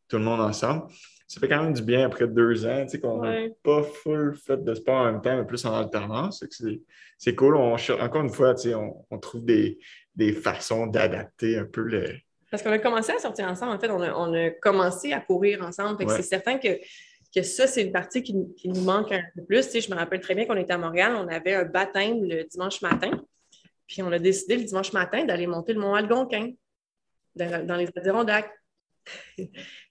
tout le monde ensemble. Ça fait quand même du bien après 2 ans, qu'on n'a pas full fait de sport en même temps, mais plus en alternance. C'est cool. Encore une fois, on trouve des façons d'adapter un peu le... Parce qu'on a commencé à sortir ensemble. En fait, on a commencé à courir ensemble. Fait que c'est certain que ça, c'est une partie qui nous manque un peu plus. Je me rappelle très bien qu'on était à Montréal. On avait un baptême le dimanche matin. Puis on a décidé le dimanche matin d'aller monter le mont Algonquin dans les Adirondacks.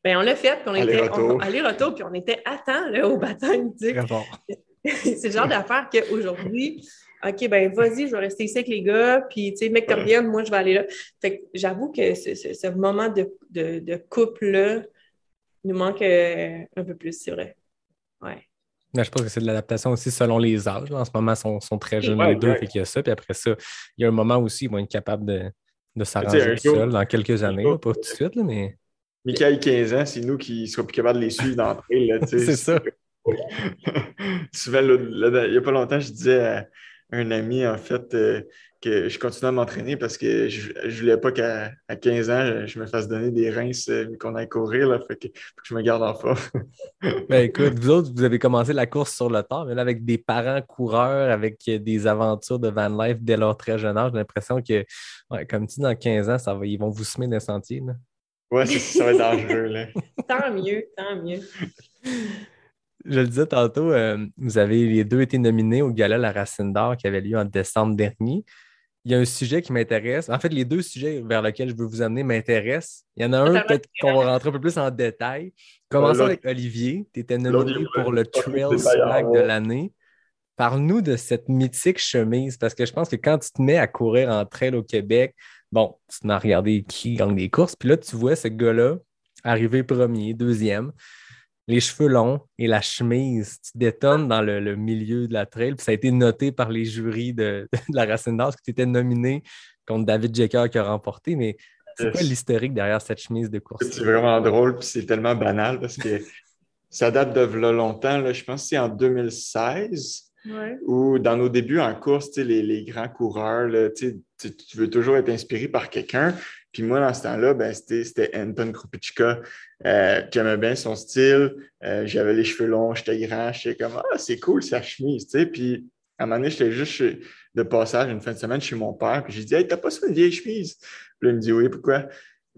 Bien, on l'a fait, puis on était aller-retour, puis on était à temps là, au baptême. C'est le genre d'affaire qu'aujourd'hui, OK, ben vas-y, je vais rester ici avec les gars, puis tu sais, mec, revienne, moi, je vais aller là. Fait que j'avoue que ce moment de couple-là nous manque un peu plus, c'est vrai. Ouais. Mais je pense que c'est de l'adaptation aussi selon les âges. Là. En ce moment, ils sont très jeunes les deux, fait qu'il y a ça. Puis après ça, il y a un moment aussi où ils vont être capables de s'arranger tout seul dans quelques années, là, pas tout de suite, là, mais... Michael, 15 ans, c'est nous qui ne serons plus capables de les suivre d'entrée. C'est ça. Souvent, il n'y a pas longtemps, je disais à un ami, en fait, que je continuais à m'entraîner parce que je ne voulais pas qu'à 15 ans, je me fasse donner des rinces qu'on aille courir. Là, fait que je me garde en forme. Ben écoute, vous autres, vous avez commencé la course sur le tard, mais là, avec des parents coureurs, avec des aventures de van life dès leur très jeune âge, j'ai l'impression que, comme tu dis, dans 15 ans, ils vont vous semer dans les sentiers. Là. Ouais, ça va être dangereux. Là. Tant mieux, tant mieux. Je le disais tantôt, vous avez les deux été nominés au Gala La Racine d'Or qui avait lieu en décembre dernier. Il y a un sujet qui m'intéresse. En fait, les deux sujets vers lesquels je veux vous amener m'intéressent. Il y en a un, peut-être qu'on va rentrer un peu plus en détail. Commençons avec Olivier. Tu étais nominé pour le Trail Swag de l'année. Parle-nous de cette mythique chemise, parce que je pense que quand tu te mets à courir en trail au Québec, bon, tu t'en as regardé qui gagne des courses, puis là, tu vois ce gars-là arriver premier, deuxième, les cheveux longs et la chemise, tu détonnes dans le milieu de la trail, puis ça a été noté par les jurys de la Racine d'Or, parce que tu étais nominé contre David Jecker qui a remporté, mais c'est quoi l'historique derrière cette chemise de course? C'est vraiment drôle, puis c'est tellement banal, parce que ça date de longtemps, là, je pense que c'est en 2016. Ouais. Ou dans nos débuts en course, les grands coureurs, là, tu veux toujours être inspiré par quelqu'un. Puis moi, dans ce temps-là, c'était Anton Krupicka qui aimait bien son style. J'avais les cheveux longs, j'étais grand, j'étais comme « Ah, c'est cool sa chemise! » Puis un moment donné, j'étais juste de passage une fin de semaine chez mon père, puis j'ai dit « Hey, t'as pas ça, une vieille chemise? » Puis là, il me dit « Oui, pourquoi? »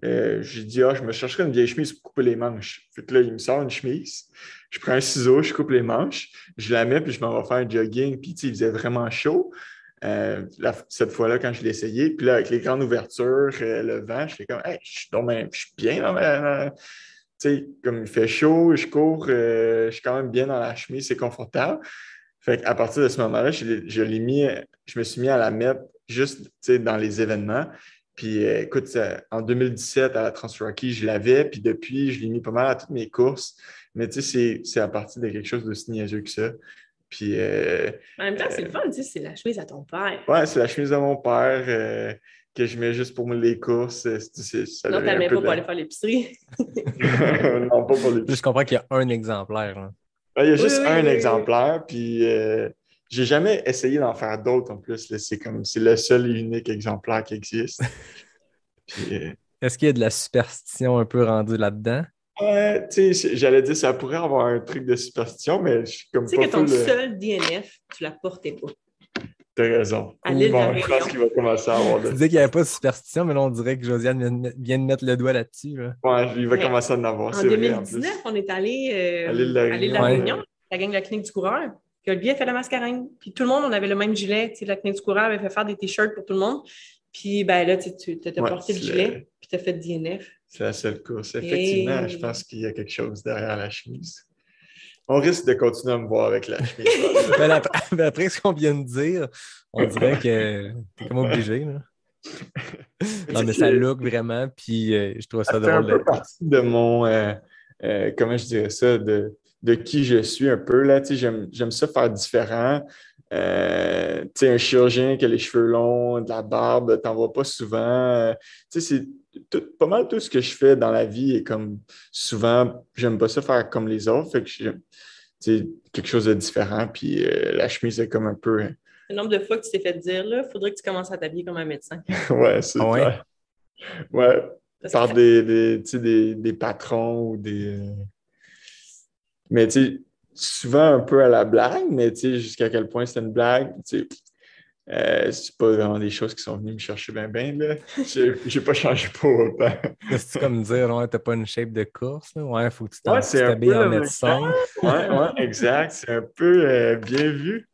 J'ai dit « Ah, je me chercherais une vieille chemise pour couper les manches. » Fait que là, il me sort une chemise, je prends un ciseau, je coupe les manches, je la mets, puis je m'en vais faire un jogging, puis il faisait vraiment chaud. Cette fois-là, quand je l'ai essayé, puis là, avec les grandes ouvertures, le vent, j'étais comme, hey, je suis bien tu sais, comme il fait chaud, je cours, je suis quand même bien dans la chemise, c'est confortable. Fait qu'à partir de ce moment-là, je me suis mis à la mettre juste, tu sais, dans les événements. Puis écoute, en 2017, à la Transrocky, je l'avais, puis depuis, je l'ai mis pas mal à toutes mes courses. Mais tu sais, c'est à partir de quelque chose d'aussi niaiseux que ça. Puis, en même temps, c'est le fun, tu sais, c'est la chemise à ton père. Ouais, c'est la chemise de mon père que je mets juste pour les courses. Ça Non, tu la mets pas pour aller faire l'épicerie. Non, pas pour l'épicerie. Je comprends qu'il y a un exemplaire. Hein. Il y a juste un exemplaire, puis j'ai jamais essayé d'en faire d'autres en plus. Là. C'est le seul et unique exemplaire qui existe. Puis, est-ce qu'il y a de la superstition un peu rendue là-dedans? Tu sais, j'allais dire ça pourrait avoir un truc de superstition, mais je suis comme tu sais pas que ton seul DNF, tu la portais pas. T'as raison. À l'île de la Je pense qu'il va commencer à avoir Tu disais qu'il n'y avait pas de superstition, mais là, on dirait que Josiane vient de mettre le doigt là-dessus. Là. Ouais, il va commencer à en avoir. En 2019, on est allé à l'île de la Réunion, la gang de la clinique du coureur. Puis Olivier a fait la mascarine. Puis tout le monde, on avait le même gilet. Tu sais, la clinique du coureur avait fait faire des t-shirts pour tout le monde. Puis ben là, tu as porté le gilet, puis tu as fait DNF. C'est la seule course. Effectivement, je pense qu'il y a quelque chose derrière la chemise. On risque de continuer à me voir avec la chemise. Mais après ce qu'on vient de dire, on dirait que t'es comme obligé. Là. Non, mais ça look vraiment, puis je trouve ça drôle. C'est un peu partie de mon, comment je dirais ça, de qui je suis un peu. Là, j'aime ça faire différent. Un chirurgien qui a les cheveux longs, de la barbe, t'en vois pas souvent. C'est pas mal tout ce que je fais dans la vie et comme souvent, j'aime pas ça faire comme les autres. Fait que quelque chose de différent. Puis la chemise est comme un peu. Le nombre de fois que tu t'es fait dire, là, il faudrait que tu commences à t'habiller comme un médecin. Ouais, c'est clair. Ouais, par des patrons ou des. Mais tu sais, souvent un peu à la blague, mais tu sais, jusqu'à quel point c'est une blague, tu sais. C'est pas vraiment des choses qui sont venues me chercher bien, là. J'ai pas changé pour autant. C'est comme dire, ouais, t'as pas une shape de course, là. Ouais, faut que tu t'habilles en médecin. Ouais, exact. C'est un peu bien vu.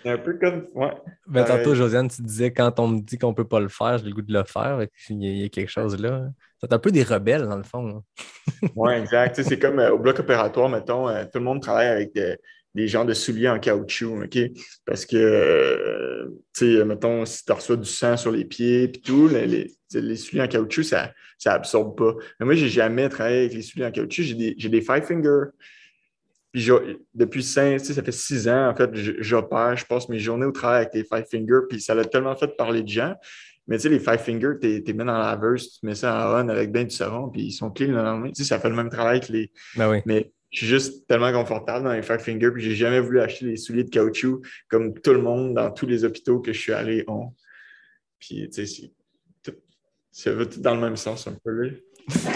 C'est un peu comme. Ouais. Ben, tantôt, Josiane, tu disais, quand on me dit qu'on peut pas le faire, j'ai le goût de le faire. Il y a quelque chose là. C'est un peu des rebelles, dans le fond. Oui, exact. C'est comme au bloc opératoire, mettons, tout le monde travaille avec des genres de souliers en caoutchouc, OK? Parce que, tu sais, mettons, si tu reçois du sang sur les pieds et tout, les souliers en caoutchouc, ça absorbe pas. Mais moi, j'ai jamais travaillé avec les souliers en caoutchouc. J'ai des five fingers. Puis depuis ça fait 6 ans, en fait, j'opère, je passe mes journées au travail avec les five fingers, puis ça l'a tellement fait parler de gens. Mais tu sais, les five fingers, tu mets dans la laveuse, tu mets ça en on avec ben du savon, puis ils sont clean le lendemain. Tu sais, ça fait le même travail que les. Ben oui. Mais je suis juste tellement confortable dans les five fingers, puis j'ai jamais voulu acheter des souliers de caoutchouc comme tout le monde dans tous les hôpitaux que je suis allé ont. Puis, tu sais, ça va tout dans le même sens un peu, là.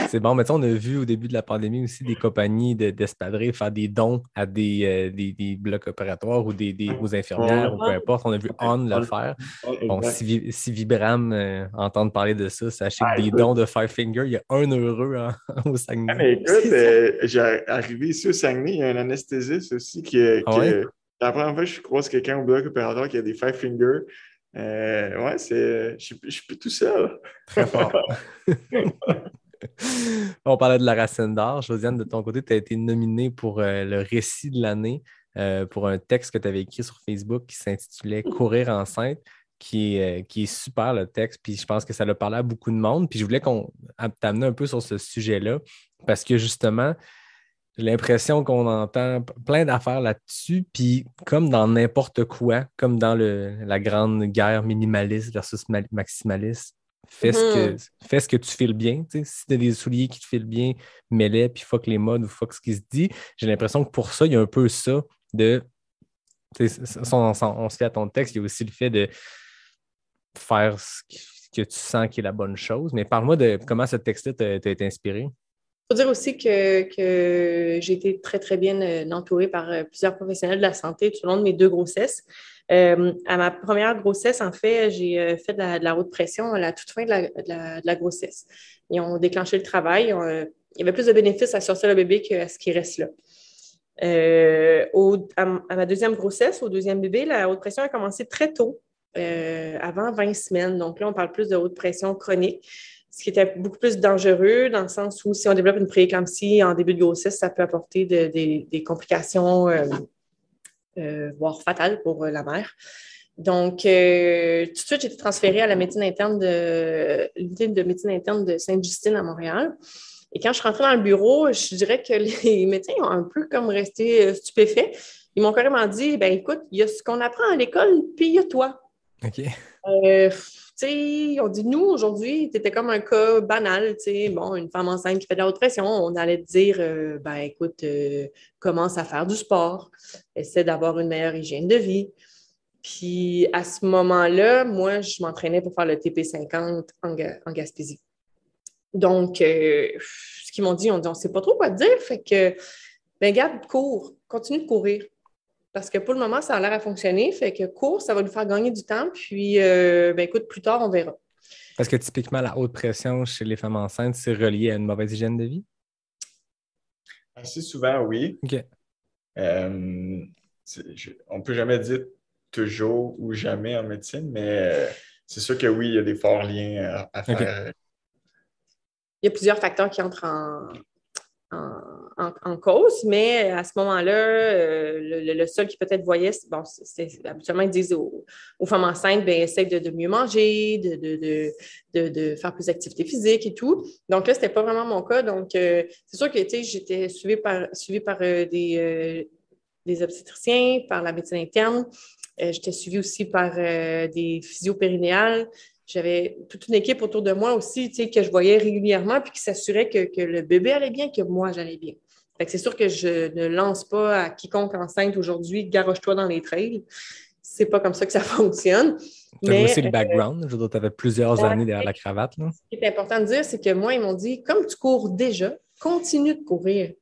C'est bon, mais on a vu au début de la pandémie aussi des compagnies d'espadrilles faire des dons à des blocs opératoires ou aux infirmières ou peu importe. On a vu On le faire. Bon, si Vibram entend parler de ça, sachez que des dons de Five Finger, il y a 1 heureux au Saguenay. Mais écoute, j'ai arrivé ici au Saguenay, il y a un anesthésiste aussi la première fois que je croise quelqu'un au bloc opératoire qui a des Five Finger. Ouais, je suis plus tout seul. Très fort. On parlait de la Racine d'or. Josiane, de ton côté, tu as été nominée pour le récit de l'année pour un texte que tu avais écrit sur Facebook qui s'intitulait « Courir enceinte », qui est super, le texte. Puis je pense que ça l'a parlé à beaucoup de monde. Puis je voulais t'amener un peu sur ce sujet-là parce que justement, j'ai l'impression qu'on entend plein d'affaires là-dessus. Puis comme dans n'importe quoi, comme dans la grande guerre minimaliste versus maximaliste, fais ce que tu files bien. T'sais. Si tu as des souliers qui te filent bien, mets-les, puis fuck les modes ou fuck ce qui se dit. J'ai l'impression que pour ça, il y a un peu ça de. On se fait à ton texte, il y a aussi le fait de faire ce que tu sens qui est la bonne chose. Mais parle-moi de comment ce texte-là t'a été inspiré. Il faut dire aussi que j'ai été très, très bien entourée par plusieurs professionnels de la santé tout au long de mes 2 grossesses. À ma première grossesse, en fait, j'ai fait de la haute pression à la toute fin de la grossesse. Ils ont déclenché le travail. Il y avait plus de bénéfices à sortir le bébé qu'à ce qui reste là. À ma deuxième grossesse, au deuxième bébé, la haute pression a commencé très tôt, avant 20 semaines. Donc là, on parle plus de haute pression chronique, ce qui était beaucoup plus dangereux dans le sens où si on développe une prééclampsie en début de grossesse, ça peut apporter des complications, voire fatales pour la mère. Donc, tout de suite, j'ai été transférée à la médecine interne l'unité de médecine interne de Sainte-Justine à Montréal. Et quand je suis rentrée dans le bureau, je dirais que les médecins ont un peu comme resté stupéfaits. Ils m'ont carrément dit, ben écoute, il y a ce qu'on apprend à l'école, puis il y a toi. OK. Tu sais, on dit, nous, aujourd'hui, tu étais comme un cas banal, tu sais, bon, une femme enceinte qui fait de la haute pression, on allait te dire, ben écoute, commence à faire du sport, essaie d'avoir une meilleure hygiène de vie. Puis à ce moment-là, moi, je m'entraînais pour faire le TP50 en Gaspésie. Donc, ce qu'ils m'ont dit, on ne sait pas trop quoi te dire. Fait que, ben garde, cours, continue de courir. Parce que pour le moment, ça a l'air à fonctionner. Fait que cours, ça va nous faire gagner du temps. Puis, ben écoute, plus tard, on verra. Parce que typiquement, la haute pression chez les femmes enceintes, c'est relié à une mauvaise hygiène de vie? Assez souvent, oui. OK. On ne peut jamais dire toujours ou jamais en médecine, mais c'est sûr que oui, il y a des forts liens à faire. Okay. Il y a plusieurs facteurs qui entrent en cause, mais à ce moment-là, le seul qui peut-être voyait, bon, habituellement, ils disent aux femmes enceintes, bien, essaye de mieux manger, de faire plus d'activité physique et tout. Donc là, ce n'était pas vraiment mon cas. Donc, c'est sûr que j'étais suivie par des obstétriciens, par la médecine interne. J'étais suivie aussi par des physiopérinéales. J'avais toute une équipe autour de moi aussi, que je voyais régulièrement puis qui s'assurait que le bébé allait bien, que moi, j'allais bien. Fait que c'est sûr que je ne lance pas à quiconque enceinte aujourd'hui, garoche-toi dans les trails. C'est pas comme ça que ça fonctionne. Tu as aussi le background. Je veux dire, tu avais plusieurs années derrière la cravate. Là. Ce qui est important de dire, c'est que moi, ils m'ont dit, comme tu cours déjà, continue de courir.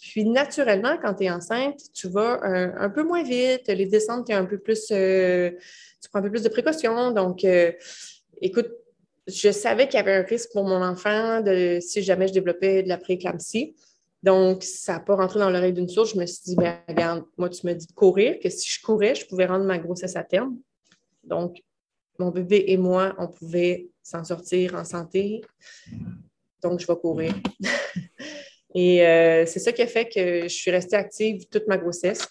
Puis, naturellement, quand tu es enceinte, tu vas un peu moins vite. Les descentes, tu prends un peu plus de précautions. Donc, écoute, je savais qu'il y avait un risque pour mon enfant si jamais je développais de la prééclampsie. Donc, ça n'a pas rentré dans l'oreille d'une source. Je me suis dit, ben regarde, moi, tu m'as dit de courir, que si je courais, je pouvais rendre ma grossesse à terme. Donc, mon bébé et moi, on pouvait s'en sortir en santé. Donc, je vais courir. Et c'est ça qui a fait que je suis restée active toute ma grossesse.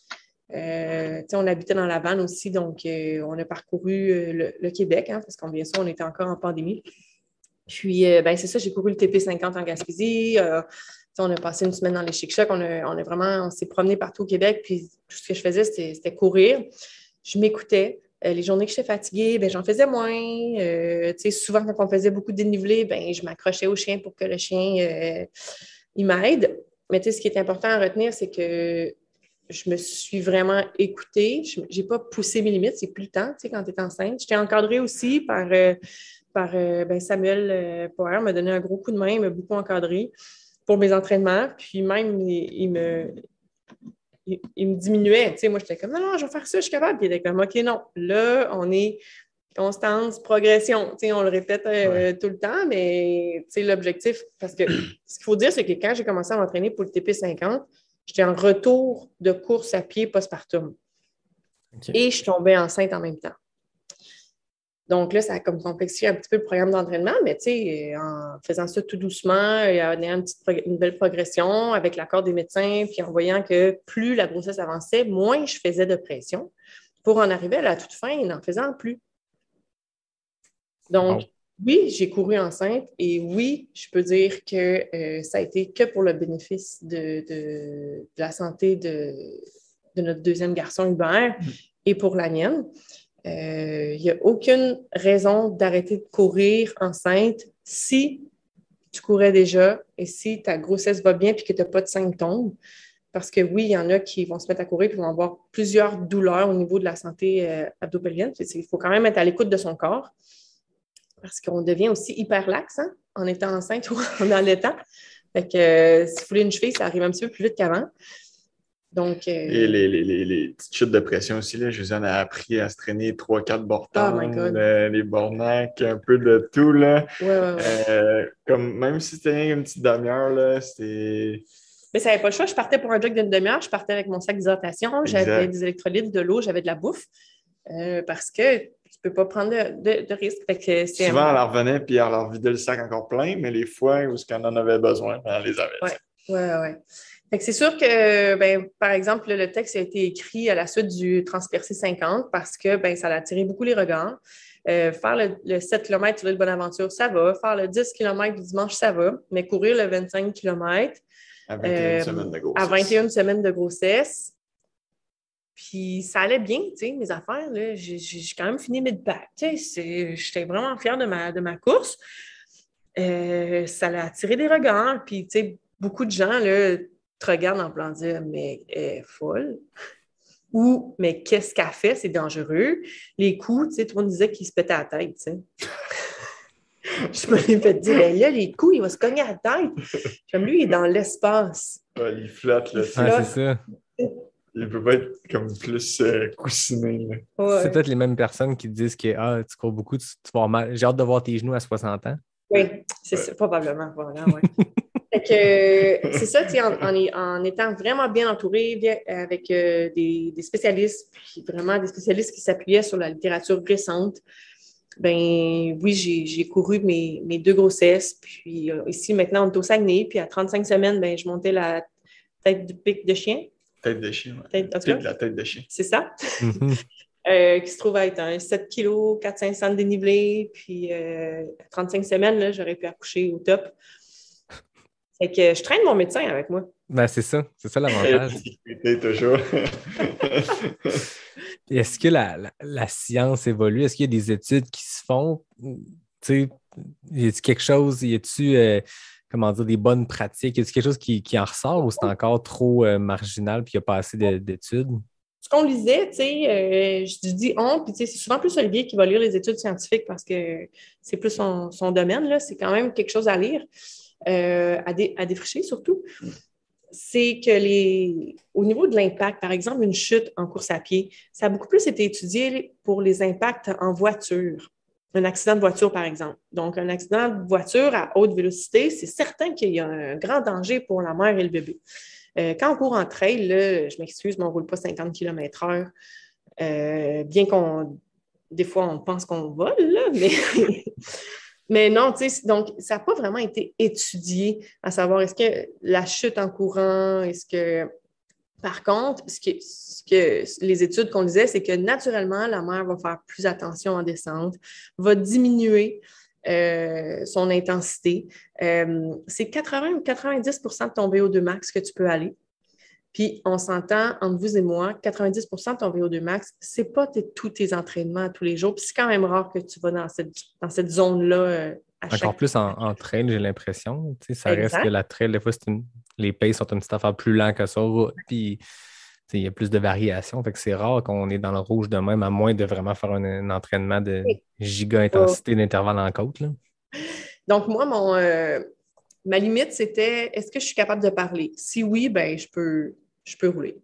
On habitait dans Laval aussi, donc on a parcouru le Québec, parce qu'on bien sûr, on était encore en pandémie. Puis, c'est ça, j'ai couru le TP50 en Gaspésie. On a passé une semaine dans les Chic-Chocs. On s'est promené partout au Québec. Puis, tout ce que je faisais, c'était courir. Je m'écoutais. Les journées que j'étais fatiguée, j'en faisais moins. Souvent, quand on faisait beaucoup de dénivelé, je m'accrochais au chien pour que le chien il m'aide. Mais ce qui est important à retenir, c'est que je me suis vraiment écoutée. Je n'ai pas poussé mes limites. C'est plus le temps, quand tu es enceinte. J'étais encadrée aussi par Samuel Poher, m'a donné un gros coup de main, il m'a beaucoup encadrée pour mes entraînements. Puis même, il me diminuait. Moi, j'étais comme, non, je vais faire ça, je suis capable. Puis il était comme, OK, non. Là, on est constance, progression. On le répète tout le temps, mais l'objectif, parce que ce qu'il faut dire, c'est que quand j'ai commencé à m'entraîner pour le TP50, j'étais en retour de course à pied postpartum. Okay. Et je tombais enceinte en même temps. Donc là, ça a comme complexifié un petit peu le programme d'entraînement, mais en faisant ça tout doucement, en ayant une belle progression avec l'accord des médecins, puis en voyant que plus la grossesse avançait, moins je faisais de pression pour en arriver à la toute fin et n'en faisant plus. Donc, oui, j'ai couru enceinte et oui, je peux dire que ça a été que pour le bénéfice de la santé de notre deuxième garçon, Hubert, et pour la mienne. Il n'y a aucune raison d'arrêter de courir enceinte si tu courais déjà et si ta grossesse va bien et que tu n'as pas de symptômes. Parce que oui, il y en a qui vont se mettre à courir et vont avoir plusieurs douleurs au niveau de la santé abdo-pelvienne. Il faut quand même être à l'écoute de son corps. Parce qu'on devient aussi hyper lax en étant enceinte ou en allaitant. Fait que si vous voulez une cheville, ça arrive un petit peu plus vite qu'avant. Donc, Et les petites chutes de pression aussi, là, Josiane a appris à se traîner 3-4 oh my bortons, God. les bornacs, un peu de tout, là. Ouais. Comme, même si c'était une petite demi-heure, là, c'était... Mais ça n'avait pas le choix. Je partais pour un jog d'une demi-heure. Je partais avec mon sac d'hydratation. J'avais des électrolytes, de l'eau, j'avais de la bouffe. Parce que tu ne peux pas prendre de risque. Fait que Souvent, elle en revenait puis elle leur vidait le sac encore plein, mais les fois où elle en avait besoin, elle les avait. Ouais. Fait que c'est sûr que, par exemple, le texte a été écrit à la suite du Transpercé 50 parce que ça a attiré beaucoup les regards. Faire le 7 km sur l'île Bonaventure, ça va. Faire le 10 km du dimanche, ça va. Mais courir le 25 km à 21 semaines de grossesse. À 21 semaines de grossesse. Puis ça allait bien, tu sais, mes affaires. Là, j'ai quand même fini mid-pack. J'étais vraiment fière de ma course. Ça a attiré des regards. Puis, tu sais, beaucoup de gens là, te regardent en plan de dire « mais elle est folle » ou « mais qu'est-ce qu'elle fait? C'est dangereux. » Les coups, tu sais, tout le monde disait qu'il se pétait à la tête, tu sais. Je me l'ai fait dire « ben là, les coups, il va se cogner à la tête. » Comme lui, il est dans l'espace. Ouais, il flotte, là. Ah, c'est ça. Il peut pas être comme plus coussiné. Là. Ouais. C'est peut-être les mêmes personnes qui disent que tu cours beaucoup, tu vas avoir mal. J'ai hâte de voir tes genoux à 60 ans. Oui, c'est ça, probablement. Voilà, ouais. Fait que c'est ça, tu sais, en étant vraiment bien entouré avec des spécialistes, puis vraiment des spécialistes qui s'appuyaient sur la littérature récente, oui, j'ai couru mes 2 grossesses, puis ici, maintenant, on est au Saguenay, puis à 35 semaines, je montais la tête du pic de chien. Tête de chien, oui. La tête de chien. C'est ça. Qui se trouve à être un 7 kg, 400-500 de dénivelé, puis à 35 semaines, là, j'aurais pu accoucher au top. Fait que je traîne mon médecin avec moi. C'est ça l'avantage. Toujours. Est-ce que la science évolue? Est-ce qu'il y a des études qui se font? Tu sais, y a-t-il quelque chose, y a-t-il des bonnes pratiques? Y a-t-il quelque chose qui en ressort ou c'est encore trop marginal puis il n'y a pas assez d'études? Ce qu'on lisait, tu sais, je dis on, puis tu sais, c'est souvent plus Olivier qui va lire les études scientifiques parce que c'est plus son domaine, là. C'est quand même quelque chose à lire, à défricher surtout. C'est que au niveau de l'impact, par exemple, une chute en course à pied, ça a beaucoup plus été étudié pour les impacts en voiture. Un accident de voiture, par exemple. Donc, un accident de voiture à haute vélocité, c'est certain qu'il y a un grand danger pour la mère et le bébé. Quand on court en trail, là, je m'excuse, mais on ne roule pas 50 km/h. Bien des fois, on pense qu'on vole, là, mais non, tu sais, donc ça n'a pas vraiment été étudié à savoir est-ce que la chute en courant, est-ce que... Par contre, ce que les études qu'on lisait, c'est que naturellement, la mère va faire plus attention en descente, va diminuer son intensité. C'est 80 ou 90 de ton VO2 max que tu peux aller. Puis, on s'entend, entre vous et moi, 90 de ton VO2 max, ce n'est pas tous tes entraînements tous les jours. Puis, c'est quand même rare que tu vas dans cette zone-là Encore plus en trail, j'ai l'impression. Tu sais, ça exact. reste que la trail, des fois, les paces sont une petite affaire plus lente que ça. Puis, il y a plus de variations. Fait que c'est rare qu'on est dans le rouge de même, à moins de vraiment faire un entraînement de giga-intensité d'intervalle en côte. Là. Donc, moi, ma limite, c'était est-ce que je suis capable de parler? Si oui, je peux rouler.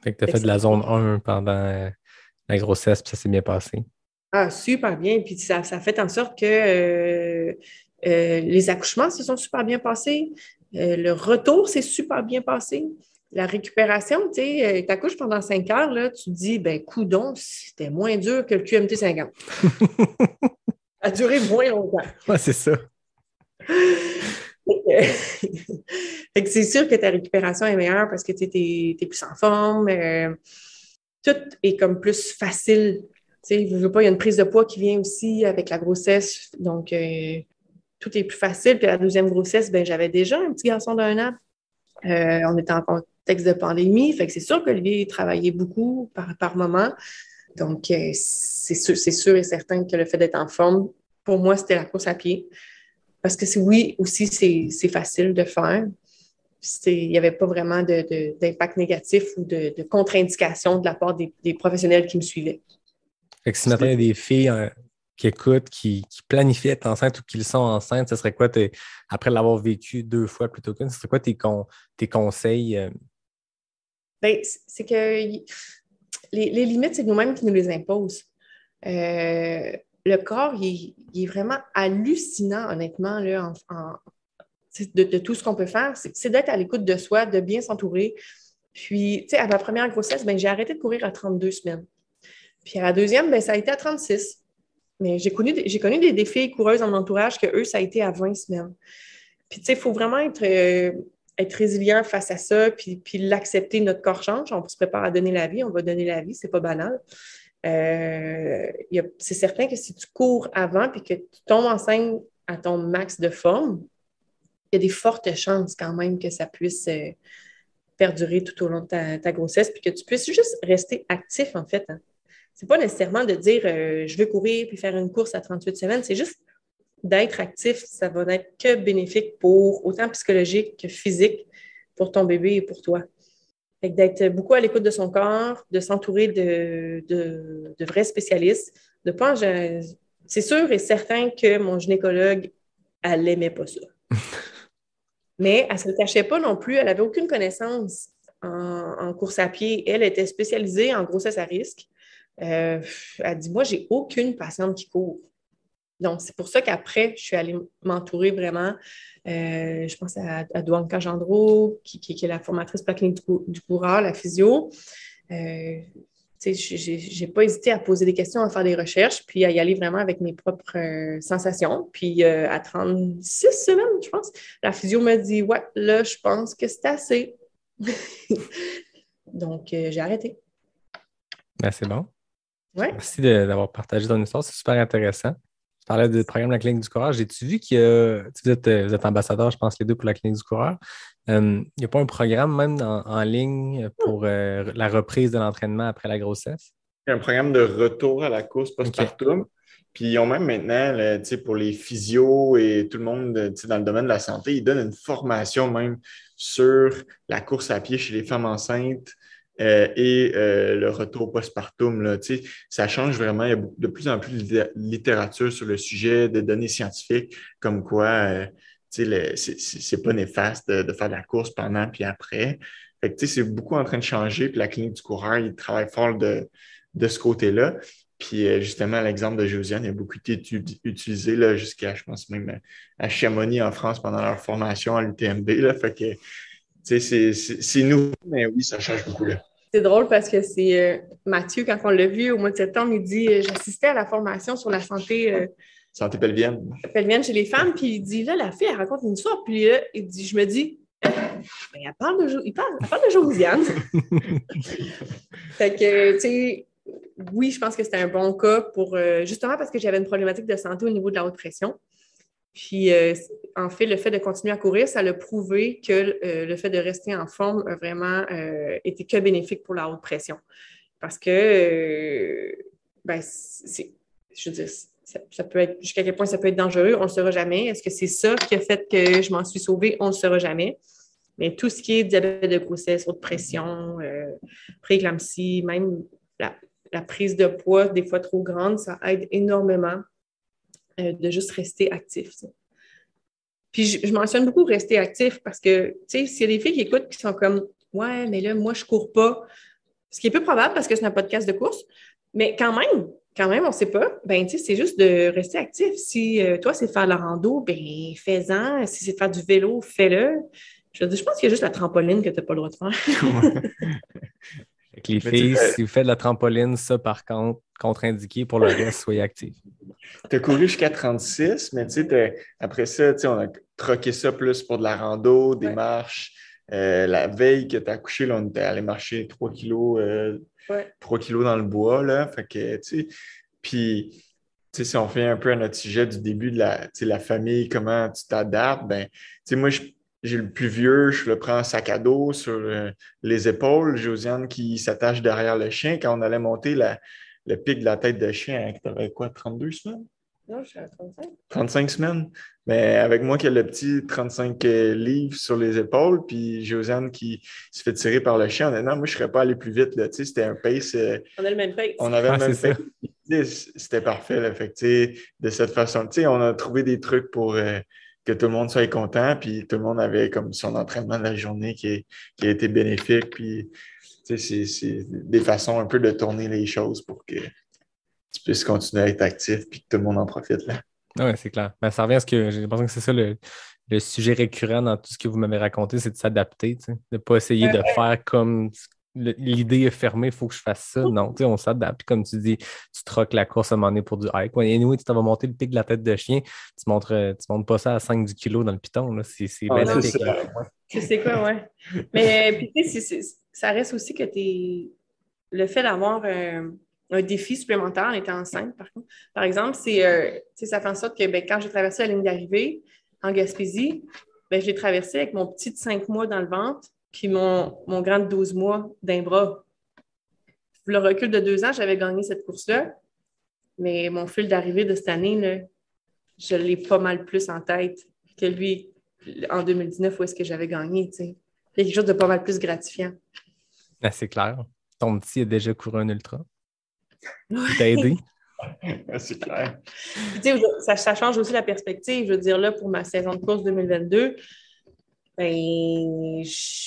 Fait que tu as fait de la zone 1 pendant la grossesse, puis ça s'est bien passé. Ah, super bien. Puis ça a fait en sorte que les accouchements se sont super bien passés. Le retour s'est super bien passé. La récupération, tu sais, tu accouches pendant 5 heures, là, tu te dis, coudonc, c'était moins dur que le QMT 50. Ça a duré moins longtemps. Ouais, c'est ça. Fait que c'est sûr que ta récupération est meilleure parce que tu es plus en forme. Tout est comme plus facile. Tu sais, je veux pas, il y a une prise de poids qui vient aussi avec la grossesse. Donc, tout est plus facile. Puis la 2e grossesse, j'avais déjà un petit garçon d'1 an. On était en contexte de pandémie. Fait que c'est sûr qu'Olivier travaillait beaucoup par moment. Donc, c'est sûr et certain que le fait d'être en forme, pour moi, c'était la course à pied. Parce que c'est facile de faire. Il n'y avait pas vraiment d'impact négatif ou de contre-indication de la part des professionnels qui me suivaient. Fait que si maintenant il y a des filles qui écoutent, qui planifient être enceintes ou qui le sont enceintes, ce serait quoi, après l'avoir vécu 2 fois plutôt qu'une, ce serait quoi tes conseils Bien, c'est que les limites, c'est nous-mêmes qui nous les imposent. Le corps, il est vraiment hallucinant, honnêtement, là, de tout ce qu'on peut faire. C'est d'être à l'écoute de soi, de bien s'entourer. Puis, tu sais, à ma première grossesse, ben, j'ai arrêté de courir à 32 semaines. Puis à la deuxième, ben, ça a été à 36. Mais j'ai connu des filles coureuses dans mon entourage que eux, ça a été à 20 semaines. Puis, tu sais, il faut vraiment être résilient face à ça, puis l'accepter. Notre corps change. On se prépare à donner la vie. On va donner la vie. C'est pas banal. C'est certain que si tu cours avant puis que tu tombes enceinte à ton max de forme, il y a des fortes chances quand même que ça puisse perdurer tout au long de ta grossesse puis que tu puisses juste rester actif, en fait. Hein. C'est pas nécessairement de dire je veux courir puis faire une course à 38 semaines. C'est juste d'être actif. Ça va n'être que bénéfique pour autant psychologique que physique pour ton bébé et pour toi. Fait que d'être beaucoup à l'écoute de son corps, de s'entourer de vrais spécialistes, de pas. C'est sûr et certain que mon gynécologue, elle n'aimait pas ça. Mais elle ne se le cachait pas non plus. Elle n'avait aucune connaissance en course à pied. Elle était spécialisée en grossesse à risque. Elle dit, moi, j'ai aucune patiente qui court. Donc, c'est pour ça qu'après, je suis allée m'entourer vraiment. Je pense à Douanka Gendreau, qui est la formatrice pour la clinique du coureur, la physio. Je n'ai pas hésité à poser des questions, à faire des recherches, puis à y aller vraiment avec mes propres sensations. Puis à 36 semaines, je pense, la physio m'a dit, ouais, là, je pense que c'est assez. Donc, j'ai arrêté. Ben, c'est bon. Ouais. Merci d'avoir partagé ton histoire. C'est super intéressant. Tu parlais du programme de la Clinique du coureur. J'ai-tu vu que vous êtes ambassadeurs, je pense, les deux pour la Clinique du coureur. Il n'y a pas un programme même en ligne pour la reprise de l'entraînement après la grossesse? Il y a un programme de retour à la course postpartum. Okay. Puis ils ont même maintenant, pour les physios et tout le monde dans le domaine de la santé, ils donnent une formation même sur la course à pied chez les femmes enceintes. Le retour postpartum, là, ça change vraiment. Il y a de plus en plus de littérature sur le sujet, de données scientifiques, comme quoi c'est pas néfaste de faire de la course pendant puis après. Fait que, c'est beaucoup en train de changer. Puis la clinique du coureur, il travaille fort de ce côté-là. Puis justement, l'exemple de Josiane a beaucoup été utilisé là, jusqu'à, je pense, même à Chamonix en France pendant leur formation à l'UTMB. Là. Fait que c'est nouveau, mais oui, ça change beaucoup. Là. C'est drôle parce que c'est Mathieu, quand on l'a vu au mois de septembre, il dit j'assistais à la formation sur la santé pelvienne. Pelvienne chez les femmes, puis il dit là, la fille, elle raconte une histoire, puis là, je me dis elle parle de Josiane. Fait que, tu sais, oui, je pense que c'était un bon cas pour justement parce que j'avais une problématique de santé au niveau de la haute pression. Puis, en fait, le fait de continuer à courir, ça l'a prouvé que le fait de rester en forme a vraiment été que bénéfique pour la haute pression. Parce que, je veux dire, ça peut être, jusqu'à quel point ça peut être dangereux, on ne le saura jamais. Est-ce que c'est ça qui a fait que je m'en suis sauvée? On ne le saura jamais. Mais tout ce qui est diabète de grossesse, haute pression, prééclampsie, même la prise de poids, des fois trop grande, ça aide énormément. De juste rester actif. Ça. Puis, je mentionne beaucoup rester actif parce que, tu sais, s'il y a des filles qui écoutent qui sont comme « Ouais, mais là, moi, je ne cours pas », ce qui est peu probable parce que c'est un podcast de course, mais quand même, on ne sait pas, ben tu sais, c'est juste de rester actif. Si toi, c'est de faire la rando, ben fais-en. Si c'est de faire du vélo, fais-le. Je pense qu'il y a juste la trampoline que tu n'as pas le droit de faire. Avec les filles, si vous faites de la trampoline, ça, par contre, contre-indiqué pour le reste, soyez actifs. Tu as couru jusqu'à 36, mais après ça, on a troqué ça plus pour de la rando, des marches. La veille que tu as accouché, là, on était allé marcher 3 kilos dans le bois. Là, fait que, puis, si on fait un peu à notre sujet du début de la famille, comment tu t'adaptes, ben, moi, j'ai le plus vieux, je le prends en sac à dos sur les épaules. Josiane qui s'attache derrière le chien. Quand on allait monter le pic de la tête de chien, tu avais quoi, 32 semaines? Non, je suis à 35. 35 semaines. Mais avec moi qui ai le petit 35 livres sur les épaules, puis Josiane qui se fait tirer par le chien, honnêtement, moi, je ne serais pas allé plus vite. Là. C'était un pace. On a le même pace. On avait le même pace. C'était parfait. Là. Fait que, de cette façon, on a trouvé des trucs pour que tout le monde soit content, puis tout le monde avait comme son entraînement de la journée qui a été bénéfique, puis c'est des façons un peu de tourner les choses pour que tu puisses continuer à être actif, puis que tout le monde en profite, là. Oui, c'est clair. Ben, ça revient à ce que j'ai l'impression que c'est ça le sujet récurrent dans tout ce que vous m'avez raconté, c'est de s'adapter, de ne pas essayer de faire comme l'idée est fermée, il faut que je fasse ça. Non, on s'adapte. Comme tu dis, tu troques la course à un moment donné pour du hike. Ouais, anyway, tu t'en vas monter le pic de la tête de chien, tu montes pas ça à 5 du kilo dans le piton. Là. C'est bien c'est épique. ça. Tu sais quoi, ouais. Mais puis tu sais, ça reste aussi que le fait d'avoir un défi supplémentaire en étant enceinte, par exemple, ça fait en sorte que quand j'ai traversé la ligne d'arrivée en Gaspésie, je l'ai traversé avec mon petit de 5 mois dans le ventre, puis mon grand de 12 mois d'un bras. Le recul de 2 ans, j'avais gagné cette course-là, mais mon fil d'arrivée de cette année, là, je l'ai pas mal plus en tête que lui en 2019 où est-ce que j'avais gagné. Il y a quelque chose de pas mal plus gratifiant. Ah, c'est clair. Ton petit a déjà couru un ultra. Il t'a aidé? C'est clair. Puis, ça change aussi la perspective. Je veux dire, là, pour ma saison de course 2022,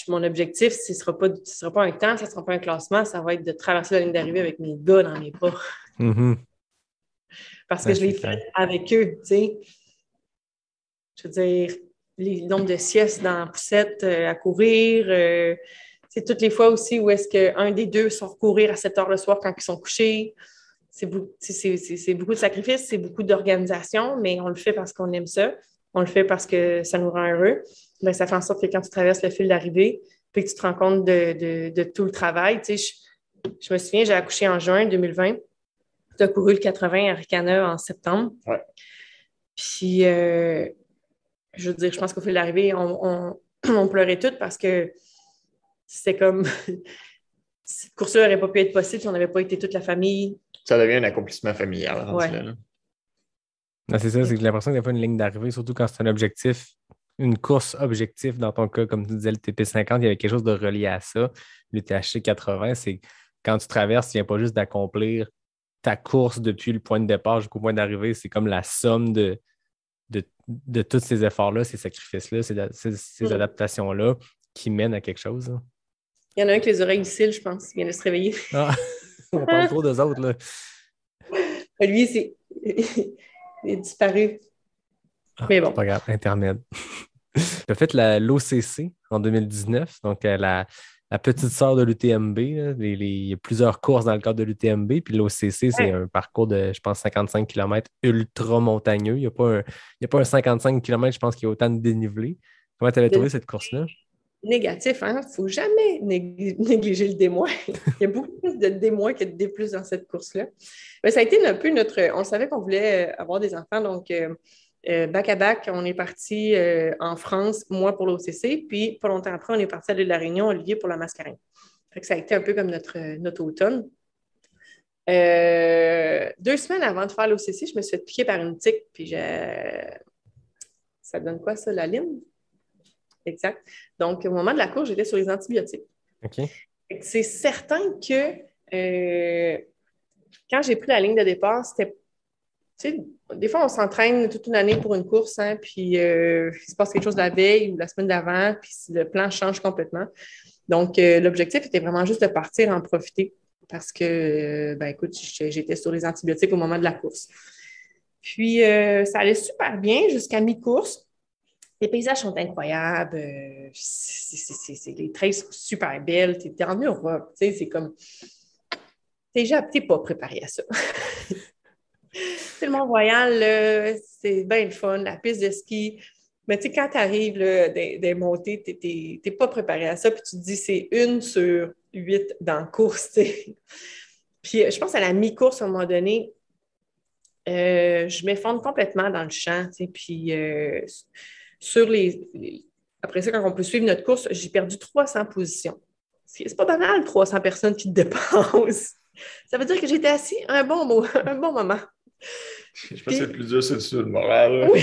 mon objectif, ce ne sera pas un temps, ce ne sera pas un classement, ça va être de traverser la ligne d'arrivée avec mes gars dans mes bras. Mm-hmm. Parce que je l'ai fait avec eux, tu sais. Je veux dire, les nombres de siestes dans la poussette à courir, c'est toutes les fois aussi où est-ce qu'un des deux sort courir à 7 heures le soir quand ils sont couchés. C'est beaucoup de sacrifices, c'est beaucoup d'organisation, mais on le fait parce qu'on aime ça. On le fait parce que ça nous rend heureux. Bien, ça fait en sorte que quand tu traverses le fil d'arrivée, puis que tu te rends compte de tout le travail. Tu sais, je me souviens, j'ai accouché en juin 2020. Tu as couru le 80 à Ricana en septembre. Ouais. Puis, je veux dire, je pense qu'au fil d'arrivée, on pleurait toutes parce que c'était comme... Cette course-là n'aurait pas pu être possible si on n'avait pas été toute la famille. Ça devient un accomplissement familial. Ouais. Là. Non, c'est ça, c'est que j'ai l'impression qu'il n'y a pas une ligne d'arrivée, surtout quand c'est un objectif, une course objectif dans ton cas, comme tu disais, le TP50, il y avait quelque chose de relié à ça. Le THC 80, c'est quand tu traverses, il n'y a pas juste d'accomplir ta course depuis le point de départ jusqu'au point d'arrivée, c'est comme la somme de tous ces efforts-là, ces sacrifices-là, ces adaptations-là qui mènent à quelque chose. Hein. Il y en a un avec les oreilles utiles, je pense. Il vient de se réveiller. Ah, on parle trop d'eux autres, là. Lui, il est disparu. Ah, mais bon. C'est pas grave, Internet. Tu as fait l'OCC en 2019, donc la petite sœur de l'UTMB. Il y a plusieurs courses dans le cadre de l'UTMB, puis l'OCC, c'est un parcours de, je pense, 55 km ultra montagneux. Il n'y a pas un 55 km, je pense, qui a autant de dénivelé. Comment tu avais trouvé cette course-là? Négatif, hein? Il ne faut jamais négliger le D-. Il y a beaucoup plus de D- que de D+ dans cette course-là. Mais ça a été un peu on savait qu'on voulait avoir des enfants, donc back-à-back, on est parti en France, moi pour l'OCC, puis pas longtemps après, on est parti à l'île de la Réunion, Olivier pour la Mascarene. Fait que ça a été un peu comme notre automne. 2 semaines avant de faire l'OCC, je me suis fait piquer par une tique, puis ça donne quoi, ça, la lime? Exact. Donc, au moment de la course, j'étais sur les antibiotiques. OK. C'est certain que quand j'ai pris la ligne de départ, c'était... Tu sais, des fois, on s'entraîne toute une année pour une course, hein, puis il se passe quelque chose la veille ou la semaine d'avant, puis le plan change complètement. Donc, l'objectif était vraiment juste de partir en profiter parce que, écoute, j'étais sur les antibiotiques au moment de la course. Puis, ça allait super bien jusqu'à mi-course. Les paysages sont incroyables. Les trails sont super belles. Tu es en Europe. Tu sais, c'est comme... Tu n'es pas préparé à ça. C'est le Mont-Royal, là, c'est bien le fun, la piste de ski. Mais tu sais, quand tu arrives des montées, tu n'es pas préparé à ça. Puis tu te dis, c'est 1 sur 8 dans la course. T'sais. Puis je pense à la mi-course, à un moment donné, je m'effondre complètement dans le champ. Puis après ça, quand on peut suivre notre course, j'ai perdu 300 positions. C'est pas banal, 300 personnes qui te dépassent. Ça veut dire que j'étais assis un bon moment. Je pense que c'est le plus dur, c'est le moral. Oui.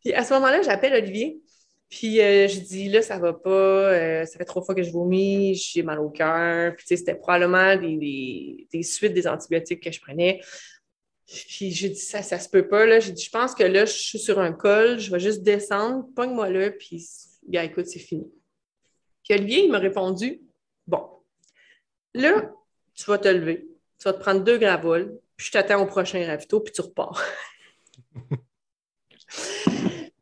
Puis à ce moment-là, j'appelle Olivier. Puis je dis, là, ça va pas. Ça fait 3 fois que je vomis. J'ai mal au cœur. Puis c'était probablement des suites des antibiotiques que je prenais. Puis j'ai dit, ça se peut pas, là. J'ai dit, je pense que là, je suis sur un col, je vais juste descendre, pogne-moi là, puis, gars, écoute, c'est fini. Puis Olivier, il m'a répondu, bon, là, tu vas te lever, tu vas te prendre 2 gravoles, puis je t'attends au prochain ravito, puis tu repars.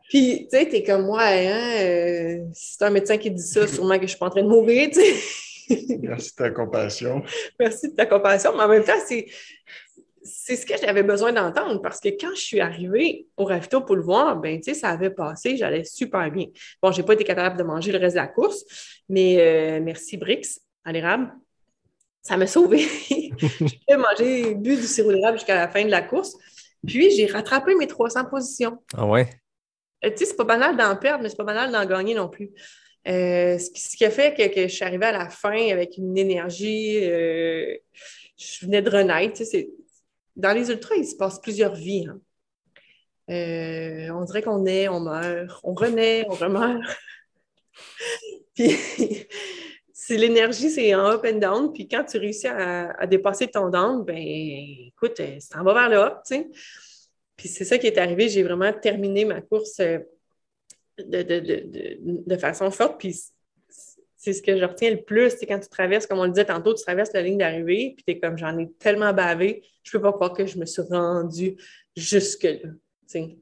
Puis, tu sais, t'es comme moi, hein, si c'est un médecin qui dit ça, sûrement que je suis pas en train de mourir, tu sais. Merci de ta compassion. Merci de ta compassion, mais en même temps, c'est ce que j'avais besoin d'entendre parce que quand je suis arrivée au ravito pour le voir, ben, tu sais, ça avait passé, j'allais super bien. Bon, j'ai pas été capable de manger le reste de la course, mais merci Brix à l'érable. Ça m'a sauvée. J'ai bu du sirop d'érable jusqu'à la fin de la course. Puis, j'ai rattrapé mes 300 positions. Ah ouais? Tu sais, c'est pas banal d'en perdre, mais c'est pas banal d'en gagner non plus. Ce qui a fait que je suis arrivée à la fin avec une énergie. Je venais de renaître. Tu sais, dans les ultras, il se passe plusieurs vies. Hein. On dirait qu'on naît, on meurt, on renaît, on remeurt. Puis, l'énergie, c'est en up and down. Puis quand tu réussis à dépasser ton down, ben écoute, ça en va vers le up, tu sais. Puis c'est ça qui est arrivé. J'ai vraiment terminé ma course de façon forte. Puis c'est ce que je retiens le plus. C'est quand tu traverses, comme on le disait tantôt, tu traverses la ligne d'arrivée, puis tu es comme, j'en ai tellement bavé, je peux pas croire que je me suis rendue jusque-là. T'sais.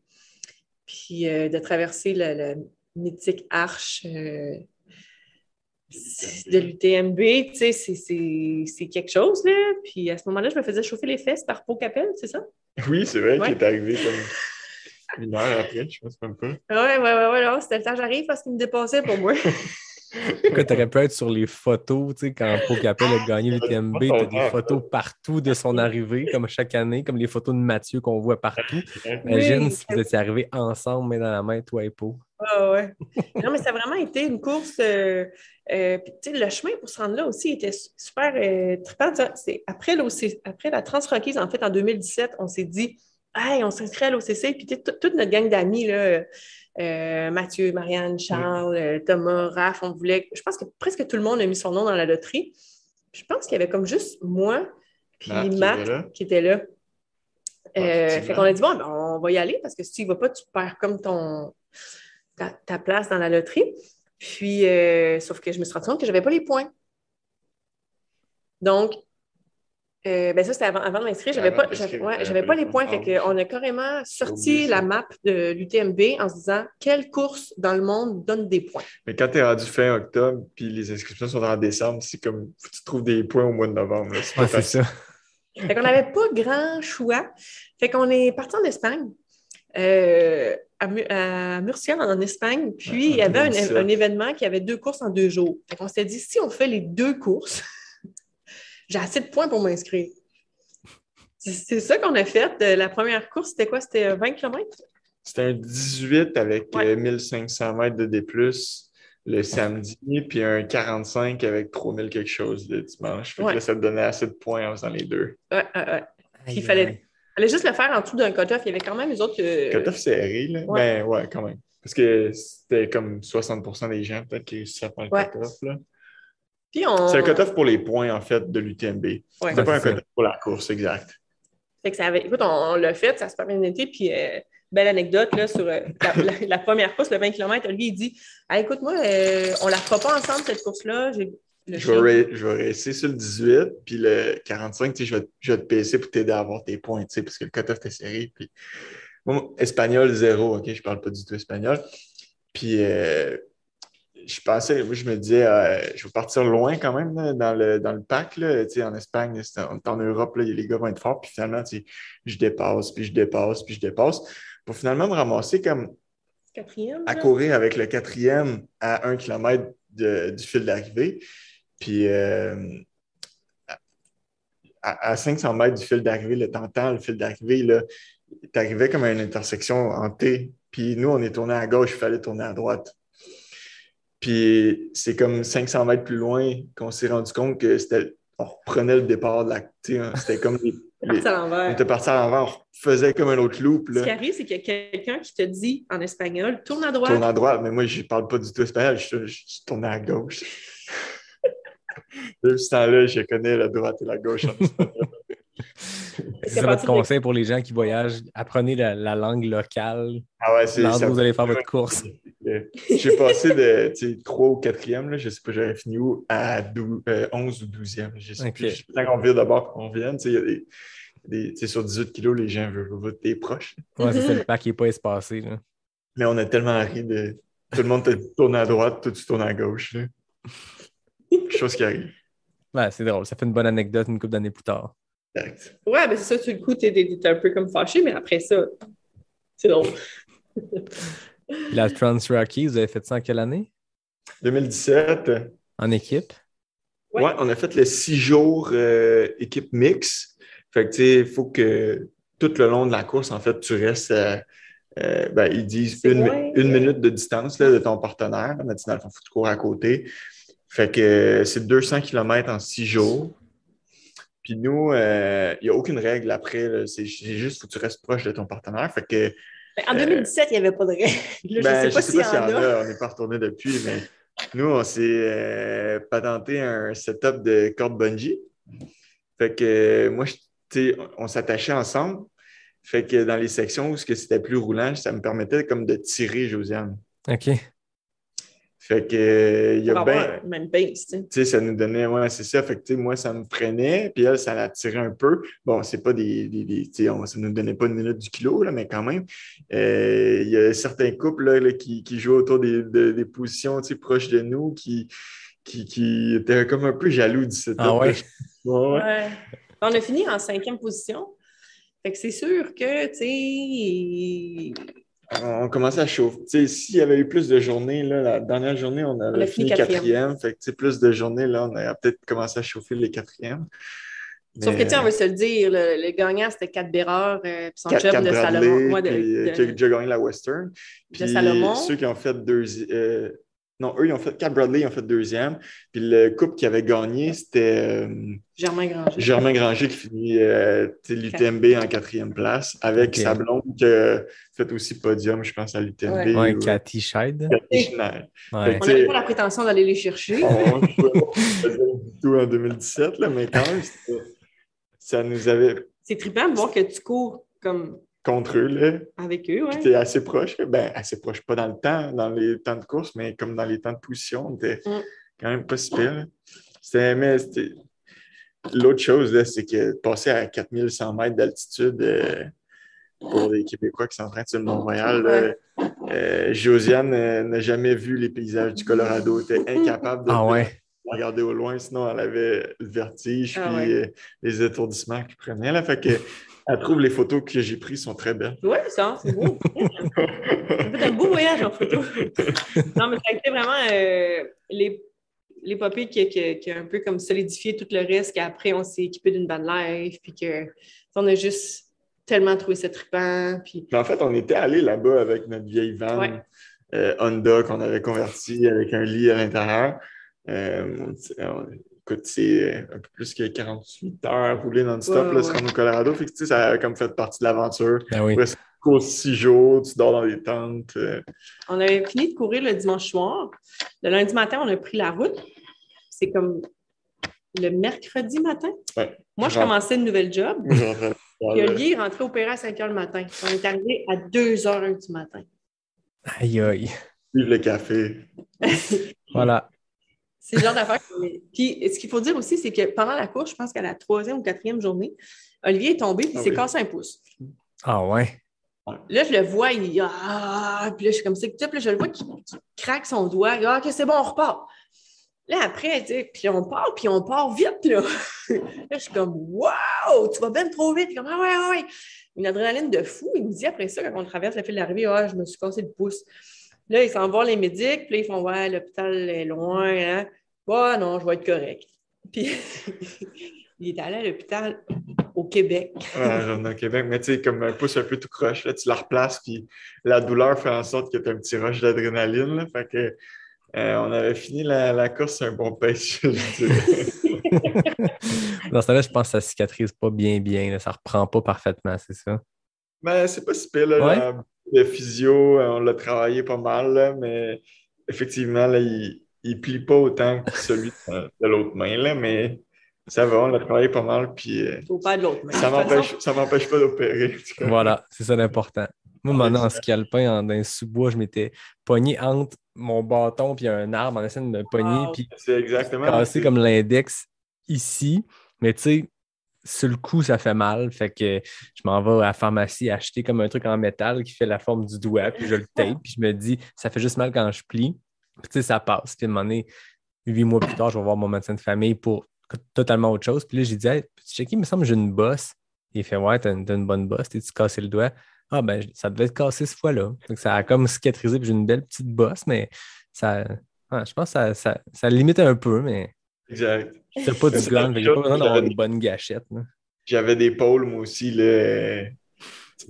Puis de traverser la mythique arche de l'UTMB, tu sais, c'est quelque chose, là. Puis à ce moment-là, je me faisais chauffer les fesses par Pau Capel, c'est ça? Oui, c'est vrai qu'il est arrivé comme 1 heure après, je pense même pas. Ouais, c'était le temps j'arrive parce qu'il me dépassait pour moi. Tu aurais pu être sur les photos, tu sais, quand Pau Capel a gagné l'UTMB, tu as des photos partout de son arrivée, comme chaque année, comme les photos de Mathieu qu'on voit partout. Imagine si vous étiez arrivés ensemble, main dans la main, toi et Pau. Ah ouais. Non, mais ça a vraiment été une course. Puis, tu sais, le chemin pour se rendre là aussi était super trippant. Après la Transrockies, en fait, en 2017, on s'est dit, hey, on s'inscrit à l'OCC. Puis, toute notre gang d'amis, là, Mathieu, Marianne, Charles, Thomas, Raph, on voulait. Je pense que presque tout le monde a mis son nom dans la loterie. Puis, je pense qu'il y avait comme juste moi, puis Matt qui était là. Fait qu'on a dit, bon, ben, on va y aller parce que si tu n'y vas pas, tu perds comme ta place dans la loterie. Puis, sauf que je me suis rendu compte que je n'avais pas les points. Donc, ça, c'était avant de m'inscrire. J'avais pas les points. Fait qu'on a carrément sorti la map de l'UTMB en se disant quelle course dans le monde donne des points. Mais quand tu es rendu fin octobre puis les inscriptions sont en décembre, c'est comme faut que tu trouves des points au mois de novembre. Là. C'est ça. Fait qu'on n'avait pas grand choix. Fait qu'on est parti en Espagne. À Murcia, en Espagne. Puis, il y avait un événement qui avait 2 courses en 2 jours. Fait qu'on s'était dit, si on fait les 2 courses, j'ai assez de points pour m'inscrire. C'est ça qu'on a fait. La première course, c'était quoi? C'était 20 km? C'était un 18 avec 1500 mètres de D+, le samedi, puis un 45 avec 3000 quelque chose le dimanche. Fait que là, ça te donnait assez de points en faisant les 2. Ouais. Puis, il fallait juste le faire en dessous d'un cut-off. Il y avait quand même les autres... Cut-off serré, là. Ouais. Ben, ouais, quand même. Parce que c'était comme 60% des gens, peut-être, qui réussissaient à faire le cut-off, là. Puis c'est un cut-off pour les points, en fait, de l'UTMB. C'était pas un cut-off pour la course, exact. Fait que écoute, on l'a fait, ça se super bien été, puis belle anecdote, là, sur la première course, le 20 km, lui, il dit « Écoute, moi, on la fera pas ensemble, cette course-là. » Je vais rester sur le 18, puis le 45, je vais te pacer pour t'aider à avoir tes points, parce que le cut-off était serré. Puis... Moi, espagnol, 0, OK? Je parle pas du tout espagnol. Puis je me disais, je vais partir loin quand même là, dans le pack. Là, en Espagne, en Europe, là, les gars vont être forts. Puis finalement, je dépasse, puis je dépasse, puis je dépasse. Pour finalement me ramasser comme à courir avec le 4e à 1 km du fil d'arrivée. Puis à 500 mètres du fil d'arrivée, le fil d'arrivée, tu arrivais comme à une intersection en T. Puis nous, on est tourné à gauche, il fallait tourner à droite. Puis c'est comme 500 mètres plus loin qu'on s'est rendu compte que on reprenait le départ de la... C'était comme on était parti à l'envers, on faisait comme un autre loop. Là. Ce qui arrive, c'est qu'il y a quelqu'un qui te dit en espagnol, tourne à droite. Tourne à droite, mais moi, je ne parle pas du tout espagnol, je tournais à gauche. Depuis ce temps-là, je connais la droite et la gauche en espagnol. C'est ça votre conseil pour les gens qui voyagent. Apprenez la langue locale. Ah ouais, L'endroit où vous allez faire votre course. J'ai passé de 3 au 4e, là, je sais pas, j'avais fini où, à 11 ou 12e. Je sais plus. Tant qu'on vient d'abord qu'on vienne, il y a sur 18 kilos, les gens veulent des proches. Ouais, c'est ça, le pack n'est pas espacé. Là. Mais on a tellement ri de. Tout le monde te tourne à droite, toi tu tournes à gauche. Là. Chose qui arrive. Ouais, c'est drôle. Ça fait une bonne anecdote une couple d'années plus tard. Exact. Ouais, ben c'est ça, sur le coup, t'es un peu comme fâché, mais après ça, c'est drôle. La Trans-Rocky, vous avez fait ça en quelle année? 2017. En équipe? Ouais, on a fait le 6 jours équipe mix. Fait que, tu sais, il faut que tout le long de la course, en fait, tu restes, ils disent une minute de distance là, de ton partenaire. Mais dans le fond, il faut que tu cours à côté. Fait que c'est 200 km en 6 jours. Puis nous, il n'y a aucune règle après. Là. C'est juste qu'il faut que tu restes proche de ton partenaire. Fait que, en 2017, il n'y avait pas de règle. Je ne sais pas s'il y en a. On n'est pas retourné depuis, mais nous, on s'est patenté un setup de corde bungee. Fait que moi, on s'attachait ensemble. Fait que dans les sections où c'était plus roulant, ça me permettait comme de tirer Josiane. OK. Fait que il y a même base, tu sais, ça nous donnait, ouais, c'est ça. Fait que moi, ça me freinait, puis elle, ça la tirait un peu. Bon, c'est pas ça nous donnait pas une minute du kilo, là, mais quand même. Il y a certains couples là, qui jouent autour des positions proches de nous qui étaient comme un peu jaloux du setup. Ah ouais? Ouais. On a fini en 5e position. Fait que c'est sûr que, tu sais... On commençait à chauffer. S'il y avait eu plus de journées, là, la dernière journée, on avait fini 4e. Fait que plus de journées, là, on a peut-être commencé à chauffer les 4e. Sauf que, on va se le dire, le gagnant, c'était 4 Bérard, puis son chum de Bradley, Salomon. Qui a déjà gagné la Western. Puis de Salomon. Ceux qui ont fait eux, ils ont fait 4 Bradley, ils ont fait 2e. Puis le couple qui avait gagné, c'était Germain Granger. Germain Granger qui finit l'UTMB en 4e place avec sa blonde qui a fait aussi podium, je pense, à l'UTMB. Ouais, Cathy Scheid. Ouais. On n'avait pas la prétention d'aller les chercher. On ne pouvait pas du tout en 2017, là, mais quand même, ça nous avait... C'est trippant de voir que tu cours comme... contre eux, là. Avec eux, oui. Tu es assez proche. Ben, assez proche, pas dans le temps, dans les temps de course, mais comme dans les temps de position, on était quand même pas si pire. L'autre chose, là, c'est que passer à 4100 mètres d'altitude pour les Québécois qui s'entraînent sur le Mont-Royal, Josiane n'a jamais vu les paysages du Colorado. Elle était incapable de regarder au loin, sinon elle avait le vertige les étourdissements qu'elle prenait. Là, fait que elle trouve les photos que j'ai prises sont très belles. Oui, ça, c'est beau. Ça fait un beau voyage en photo. Non, mais ça a été vraiment l'épopée qui a un peu comme solidifié tout le reste, qu'après, on s'est équipé d'une van life, puis qu'on a juste tellement trouvé ça trippant. Puis... En fait, on était allé là-bas avec notre vieille van Honda qu'on avait convertie avec un lit à l'intérieur. Écoute, c'est un peu plus que 48 heures rouler non-stop, se rendre au Colorado. Fait que, ça a comme fait partie de l'aventure. Presque 6 jours, tu dors dans des tentes. On avait fini de courir le dimanche soir. Le lundi matin, on a pris la route. C'est comme le mercredi matin. Ouais. Moi, je commençais une nouvelle job. Puis Olivier est rentré opérer à 5 h le matin. On est arrivé à 2 h du matin. Aïe, aïe. Vive le café. Voilà. C'est le genre d'affaire. Puis, ce qu'il faut dire aussi, c'est que pendant la course, je pense qu'à la 3e ou 4e journée, Olivier est tombé et il s'est cassé un pouce. Ah ouais? Là, je le vois, puis là, je suis comme ça. Puis là, je le vois qui craque son doigt. OK, c'est bon, on repart. Là, après, tu sais, puis on part vite, là. Là, je suis comme, wow, tu vas bien trop vite. Puis comme, ah ouais. Une adrénaline de fou. Il me dit après ça, quand on traverse la file d'arrivée, je me suis cassé le pouce. Là, ils s'en vont les médics, puis là, ils font, l'hôpital est loin, hein. Non, je vais être correct. Puis, il est allé à l'hôpital au Québec. Au Québec, mais tu sais, comme un pouce un peu tout croche, là, tu la replaces, puis la douleur fait en sorte que tu as un petit rush d'adrénaline, là. Fait que, on avait fini la course sur un bon pace, je dirais. Dans ce temps-là, je pense que ça cicatrise pas bien, là. Ça reprend pas parfaitement, c'est ça? Ben, c'est pas si pire, là. Le physio, on l'a travaillé pas mal, là, mais effectivement, là, il plie pas autant que celui de l'autre main, là, mais Ça va, on a travaillé pas mal, puis Faut pas de l'autre. Mais ça m'empêche pas d'opérer. En tout cas. Voilà, c'est ça l'important. Moi, maintenant, en ski alpin, dans les sous-bois, je m'étais pogné entre mon bâton et un arbre en essayant de me pogner, puis C'est exactement. casser comme l'index ici. Mais tu sais, sur le coup, ça fait mal. Fait que je m'en vais à la pharmacie acheter comme un truc en métal qui fait la forme du doigt, puis je le tape, puis je me dis, ça fait juste mal quand je plie. Puis tu sais, ça passe. Puis à un moment donné, 8 mois plus tard, je vais voir mon médecin de famille pour totalement autre chose. Puis là, j'ai dit, hey, peux-tu checker, il me semble que j'ai une bosse. Il fait, ouais, t'as une bonne bosse, t'es-tu cassé le doigt? Ah, ben, ça devait être cassé cette fois-là. Donc, ça a comme cicatrisé, puis j'ai une belle petite bosse, mais ça, je pense que ça limite un peu, mais Exact. c'est pas du gland, il n'y a pas besoin d'avoir une bonne gâchette. Là. J'avais des pôles, moi aussi, là.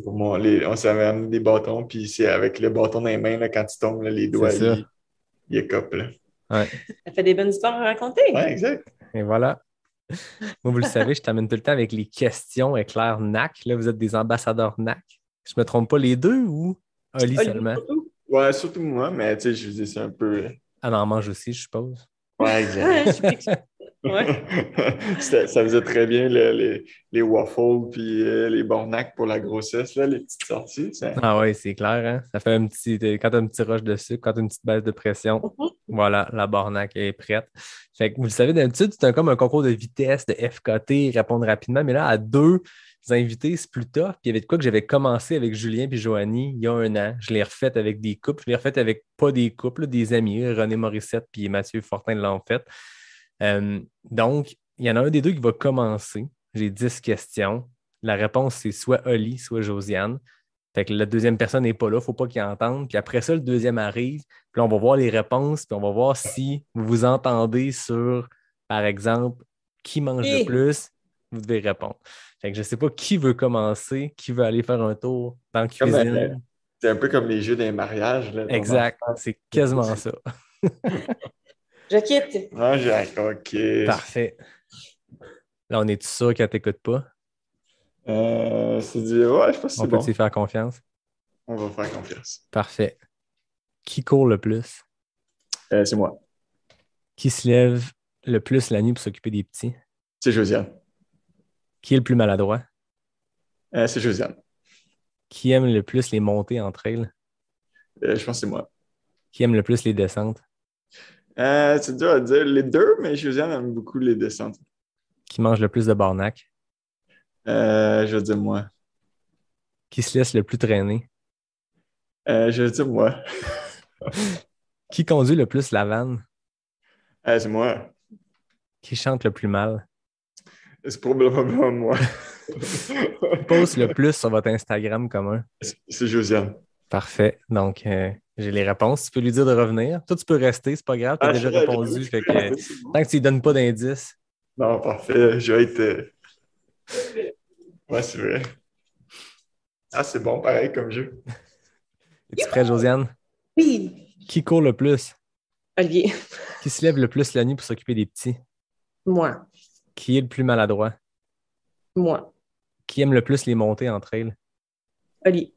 Pour moi, on s'avait amené des bâtons, puis c'est avec le bâton dans les mains, là, quand tu tombes, là, les doigts, ils écopent. Là. Ouais. Ça fait des bonnes histoires à raconter. Ouais, exact. Et voilà. Moi, vous le savez, je t'amène tout le temps avec les questions éclair NAC. Là, vous êtes des ambassadeurs NAC. Je me trompe pas, les deux ou Oli seulement? Ouais, surtout moi, mais tu sais, je vous dis, c'est un peu. Elle en mange aussi, je suppose. Ouais, exact. Ouais. Ça faisait très bien les waffles puis les bornacs pour la grossesse, là, les petites sorties. Ah oui, c'est clair. Hein? Ça fait un petit. Quand tu as un petit rush de sucre, quand tu as une petite baisse de pression, voilà, la bornac est prête. Fait que vous le savez, d'habitude, c'est comme un concours de vitesse, de FKT, répondre rapidement. Mais là, à deux invités, c'est plus tough. Puis il y avait de quoi que j'avais commencé avec Julien puis Joanie il y a 1 an. Je l'ai refait avec des couples. Je l'ai refait avec pas des couples, là, des amis. René Morissette puis Mathieu Fortin l'ont fait. Donc, il y en a un des deux qui va commencer. J'ai 10 questions. La réponse, c'est soit Oli, soit Josiane. Fait que la deuxième personne n'est pas là, il ne faut pas qu'il entende. Puis après ça, le deuxième arrive. Puis là, on va voir les réponses, puis on va voir si vous vous entendez sur, par exemple, qui mange le plus. Vous devez répondre. Fait que je ne sais pas qui veut commencer, qui veut aller faire un tour dans la cuisine. C'est un peu comme les jeux des mariages. Là, exact, c'est quasiment ça. Je quitte. Ah, OK. Parfait. Là, on est-tu sûr qu'elle ne t'écoute pas? C'est dit, ouais, je pense que c'est bon. On peut s'y faire confiance? On va faire confiance. Parfait. Qui court le plus? C'est moi. Qui se lève le plus la nuit pour s'occuper des petits? C'est Josiane. Qui est le plus maladroit? C'est Josiane. Qui aime le plus les montées entre elles? Je pense que c'est moi. Qui aime le plus les descentes? C'est dur à dire les deux, mais Josiane aime beaucoup les descentes. Qui mange le plus de barnac? Je veux dire moi. Qui se laisse le plus traîner? Je veux dire moi. Qui conduit le plus la vanne? C'est moi. Qui chante le plus mal? C'est probablement moi. Qui poste le plus sur votre Instagram commun? C'est Josiane. Parfait. Donc, j'ai les réponses. Tu peux lui dire de revenir. Toi, tu peux rester, c'est pas grave. Tu as déjà répondu. Fait que, tant que tu lui donnes pas d'indices. Non, parfait. Je vais être. Ouais, c'est vrai. Ah, c'est bon, pareil comme jeu. Es-tu prête, Josiane? Oui. Qui court le plus? Olivier. Qui se lève le plus la nuit pour s'occuper des petits? Moi. Qui est le plus maladroit? Moi. Qui aime le plus les montées entre elles? Oli.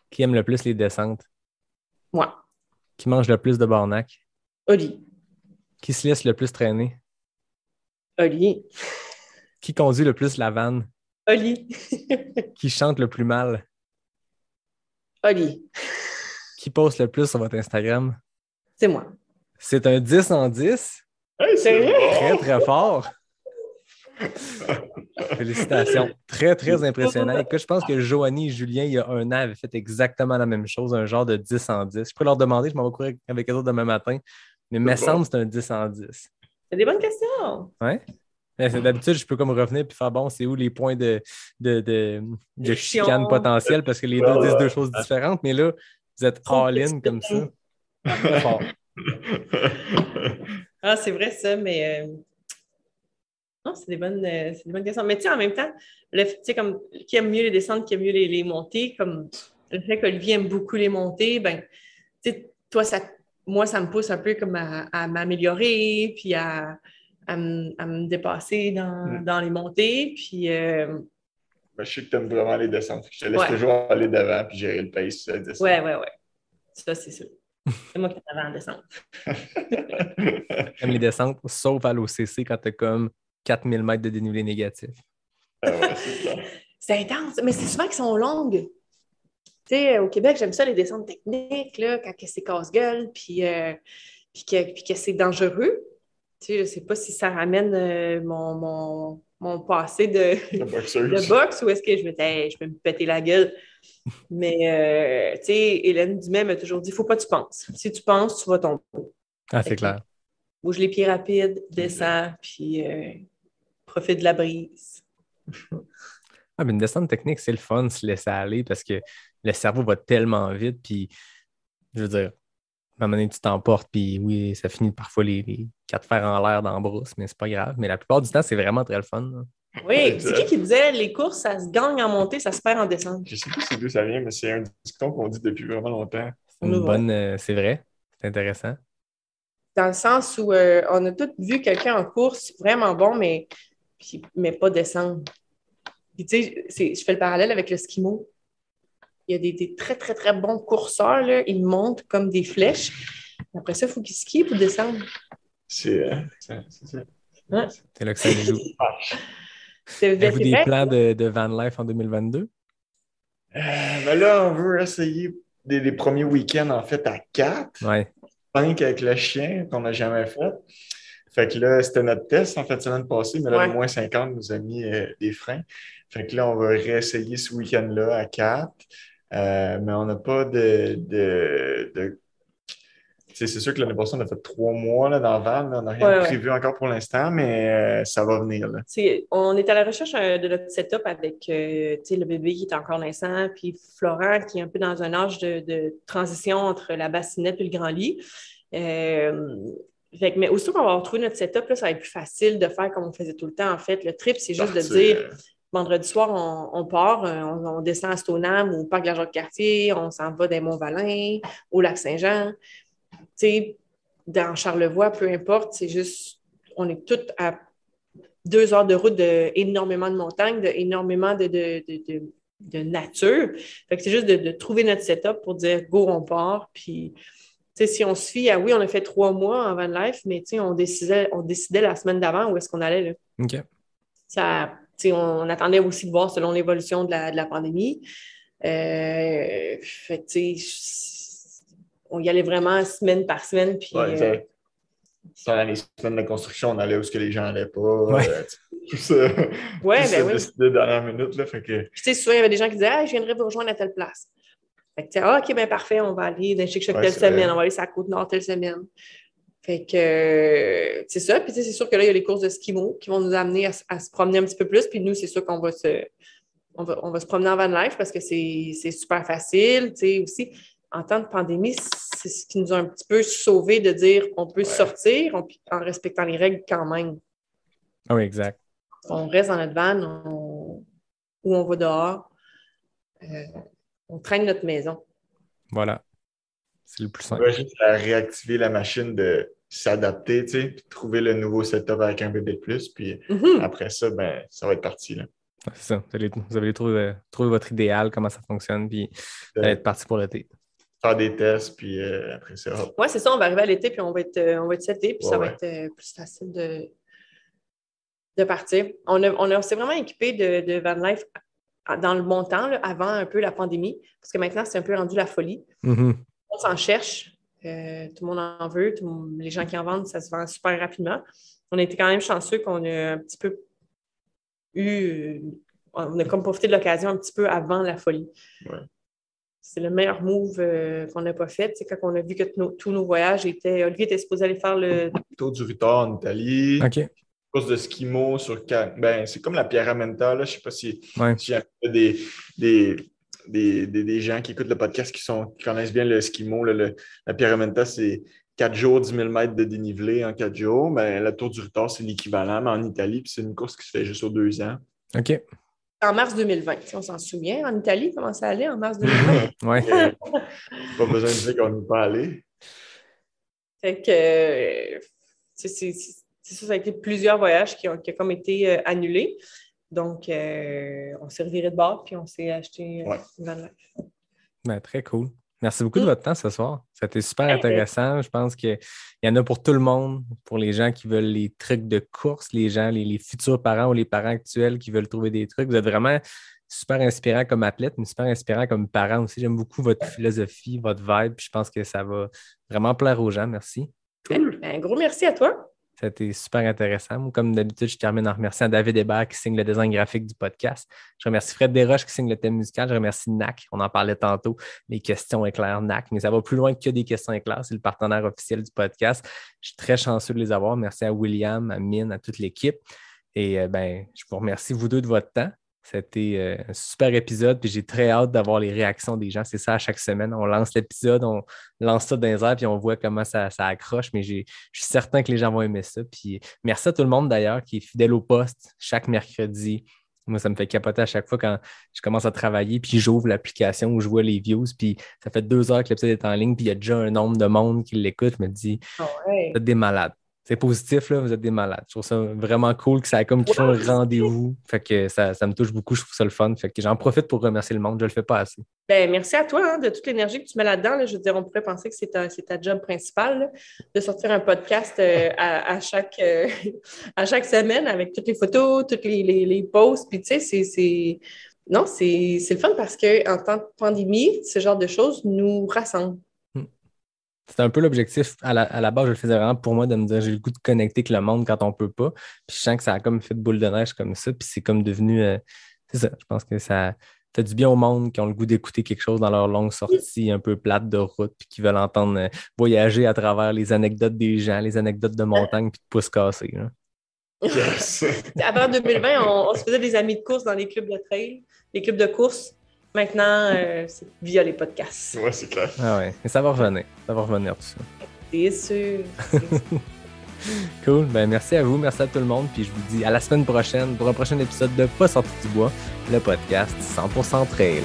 Qui aime le plus les descentes? Moi. Qui mange le plus de barnac? Oli. Qui se laisse le plus traîner? Oli. Qui conduit le plus la vanne? Oli. Qui chante le plus mal? Oli. Qui poste le plus sur votre Instagram? C'est moi. C'est un 10 en 10. Hey, c'est très, très fort. Félicitations. Très, très impressionnant. Écoute, je pense que Joanie et Julien, il y a 1 an, avaient fait exactement la même chose, un genre de 10 en 10. Je pourrais leur demander, je m'en vais courir avec eux autres demain matin, mais il me semble que c'est un 10 en 10. C'est des bonnes questions. Oui. D'habitude, je peux comme revenir et faire bon, c'est où les points de chicane potentielle parce que les deux disent deux choses différentes, mais là, vous êtes all-in comme ça. Fort. Ah, c'est vrai ça, mais non, c'est des bonnes questions. Mais tu sais, en même temps, tu sais, comme qui aime mieux les descentes, qui aime mieux les montées, comme le fait qu'Olivier aime beaucoup les montées, ben, tu sais, toi, moi, ça me pousse un peu comme à m'améliorer, puis à me dépasser dans les montées. Puis, je sais que tu aimes vraiment les descentes. Je te laisse toujours aller devant puis gérer le pace. Ouais. Ça, c'est sûr. C'est moi qui t'avais en descente. J'aime les descentes, sauf à l'OCC quand tu as comme 4000 mètres de dénivelé négatif. Ah ouais, c'est clair. C'est intense, mais c'est souvent qu'ils sont longues. Tu sais, au Québec, j'aime ça, les descentes techniques, là, quand c'est casse-gueule, puis que c'est dangereux. Tu sais, je ne sais pas si ça ramène mon passé La boxeuse. de boxe ou est-ce que je me dis, hey, je peux me péter la gueule. Mais, tu sais, Hélène Dumais m'a toujours dit, il ne faut pas que tu penses. Si tu penses, tu vas tomber. Ah, c'est clair. Bouge les pieds rapides, descends, puis profite de la brise. Ah, mais une descente technique, c'est le fun, se laisser aller parce que le cerveau va tellement vite. Puis, je veux dire, à un moment donné, tu t'emportes, puis oui, ça finit parfois les 4 fers en l'air dans la brousse, mais c'est pas grave. Mais la plupart du temps, c'est vraiment très le fun. Là. Oui, c'est qui disait les courses, ça se gagne en montée, ça se perd en descente? Je sais plus c'est d'où ça vient, mais c'est un dicton qu'on dit depuis vraiment longtemps. C'est une bonne, c'est vrai, c'est intéressant. Dans le sens où on a tous vu quelqu'un en course vraiment bon, mais pas descendre. Puis tu sais, je fais le parallèle avec le skimo. Il y a des très, très, très bons courseurs, là. Ils montent comme des flèches. Après ça, il faut qu'ils skient pour descendre. C'est ça. Hein? C'est là que ça joue. C'est Avez-vous des vrai. plans de van life en 2022? Ben là, on veut essayer des premiers week-ends, en fait, à 4. Ouais. 5 avec le chien, qu'on n'a jamais fait. Fait que là, c'était notre test en fait la semaine passée, mais là, le moins 50 nous a mis des freins. Fait que là, on va réessayer ce week-end-là à 4. Mais on n'a pas c'est sûr que l'année passée, on a fait 3 mois là, dans le van. Là. On n'a rien prévu encore pour l'instant, mais ça va venir. Là. On est à la recherche de notre setup avec le bébé qui est encore naissant, puis Florent qui est un peu dans un âge de transition entre la bassinette et le grand lit. Mais aussitôt qu'on va retrouver notre setup, là, ça va être plus facile de faire comme on faisait tout le temps. En fait, le trip, c'est juste de dire vendredi soir, on part, on descend à Stoneham ou au parc de la Jacques-Cartier, on s'en va des Monts-Valin, au lac Saint-Jean. Tu sais, dans Charlevoix, peu importe, c'est juste, on est tous à 2 heures de route d'énormément de montagnes, d'énormément de nature. Fait que c'est juste de trouver notre setup pour dire go, on part. Puis, tu sais, si on se fie à oui, on a fait 3 mois en van life, mais tu sais, on décidait la semaine d'avant où est-ce qu'on allait. Là. OK. Ça, tu sais, on attendait aussi de voir selon l'évolution de la pandémie. Fait que, tu sais, on y allait vraiment semaine par semaine. Puis, dans les semaines de construction, on allait où ce que les gens n'allaient pas. Tout ça. Ouais, tout ça décidé de dernière minute. Là, fait que... Tu sais, souvent, il y avait des gens qui disaient je viendrais vous rejoindre à telle place. Fait que, OK, bien parfait, on va aller dans Chic-Choc telle semaine, on va aller sur la Côte-Nord telle semaine. Fait que c'est ça. Puis, tu sais, c'est sûr que là, il y a les courses de skimo qui vont nous amener à se promener un petit peu plus. Puis, nous, c'est sûr qu'on va on va se promener en van life parce que c'est super facile. Tu sais, aussi, en temps de pandémie, c'est ce qui nous a un petit peu sauvé de dire qu'on peut sortir en respectant les règles quand même. Ah oui, exact. On reste dans notre van ou on va dehors. On traîne notre maison. Voilà. C'est le plus simple. On va juste réactiver la machine de s'adapter, tu sais, puis trouver le nouveau setup avec un bébé de plus. Puis après ça, ben, ça va être parti. Là. C'est ça. Vous allez trouver votre idéal, comment ça fonctionne, puis ça va être parti pour l'été. Faire des tests, puis après ça. Oui, c'est ça. On va arriver à l'été, puis on va être seté, puis ça va être plus facile de partir. On s'est vraiment équipé de van life dans le bon temps, là, avant un peu la pandémie, parce que maintenant, c'est un peu rendu la folie. Mm-hmm. On s'en cherche. Tout le monde en veut. Les gens qui en vendent, ça se vend super rapidement. On a été quand même chanceux qu'on a un petit peu on a comme profité de l'occasion un petit peu avant la folie. Ouais. C'est le meilleur move qu'on n'a pas fait. C'est quand on a vu que tous nos voyages étaient... Olivier était supposé aller faire le... Tour du Rutor en Italie. OK. Course de skimo sur... Ben, c'est comme la Pierramenta, là. Je ne sais pas si des gens qui écoutent le podcast qui connaissent bien le skimo. La Pierramenta, c'est 4 jours, 10 000 mètres de dénivelé en 4 jours. Ben, la Tour du Rutor, c'est l'équivalent, mais en Italie. Puis c'est une course qui se fait juste aux 2 ans. OK. En mars 2020, si on s'en souvient. En Italie, comment ça allait en mars 2020? Oui. Pas besoin de dire qu'on n'est pas allé. Fait que ça a été plusieurs voyages qui ont comme été annulés. Donc, on s'est reviré de bord puis on s'est acheté une van life. Ben, très cool. Merci beaucoup de votre temps ce soir. C'était super intéressant. Je pense qu'il y en a pour tout le monde, pour les gens qui veulent les trucs de course, les gens, les futurs parents ou les parents actuels qui veulent trouver des trucs. Vous êtes vraiment super inspirant comme athlète, mais super inspirant comme parent aussi. J'aime beaucoup votre philosophie, votre vibe. Puis je pense que ça va vraiment plaire aux gens. Merci. Un gros merci à toi. C'était super intéressant. Moi, comme d'habitude, je termine en remerciant David Hébert qui signe le design graphique du podcast. Je remercie Fred Desroches qui signe le thème musical. Je remercie NAC. On en parlait tantôt, les questions éclair NAC, mais ça va plus loin que des questions éclairs. C'est le partenaire officiel du podcast. Je suis très chanceux de les avoir. Merci à William, à Mine, à toute l'équipe. Et je vous remercie, vous deux, de votre temps. C'était un super épisode, puis j'ai très hâte d'avoir les réactions des gens. C'est ça, à chaque semaine, on lance l'épisode, on lance ça dans les airs, puis on voit comment ça accroche, mais je suis certain que les gens vont aimer ça. Puis merci à tout le monde d'ailleurs qui est fidèle au poste chaque mercredi. Moi, ça me fait capoter à chaque fois quand je commence à travailler, puis j'ouvre l'application où je vois les views, puis ça fait 2 heures que l'épisode est en ligne, puis il y a déjà un nombre de monde qui l'écoute. Je me dis, vous êtes des malades. C'est positif, là, vous êtes des malades. Je trouve ça vraiment cool que ça a comme toujours un rendez-vous. Fait que ça me touche beaucoup, je trouve ça le fun. Fait que j'en profite pour remercier le monde, je le fais pas assez. Merci à toi de toute l'énergie que tu mets là-dedans. Là. Je veux dire, on pourrait penser que c'est ta job principale là, de sortir un podcast à chaque semaine avec toutes les photos, toutes les posts. Puis tu sais, c'est le fun parce qu'en temps de pandémie, ce genre de choses nous rassemblent. C'était un peu l'objectif. À la base, je le faisais vraiment pour moi de me dire j'ai le goût de connecter avec le monde quand on peut pas. Puis je sens que ça a comme fait de boule de neige comme ça. Puis c'est comme devenu... c'est ça. Je pense que ça fait du bien au monde qui ont le goût d'écouter quelque chose dans leur longue sortie un peu plate de route puis qui veulent entendre voyager à travers les anecdotes des gens, les anecdotes de montagne puis de pouces cassés. Là. Yes. Avant 2020, on se faisait des amis de course dans les clubs de trail, les clubs de course. Maintenant, c'est via les podcasts. Ouais, c'est clair. Ah ouais, mais ça va revenir. Ça va revenir tout ça. C'est sûr. Cool. Merci à vous, merci à tout le monde. Puis je vous dis à la semaine prochaine pour un prochain épisode de Pas sorti du bois, le podcast 100% trail.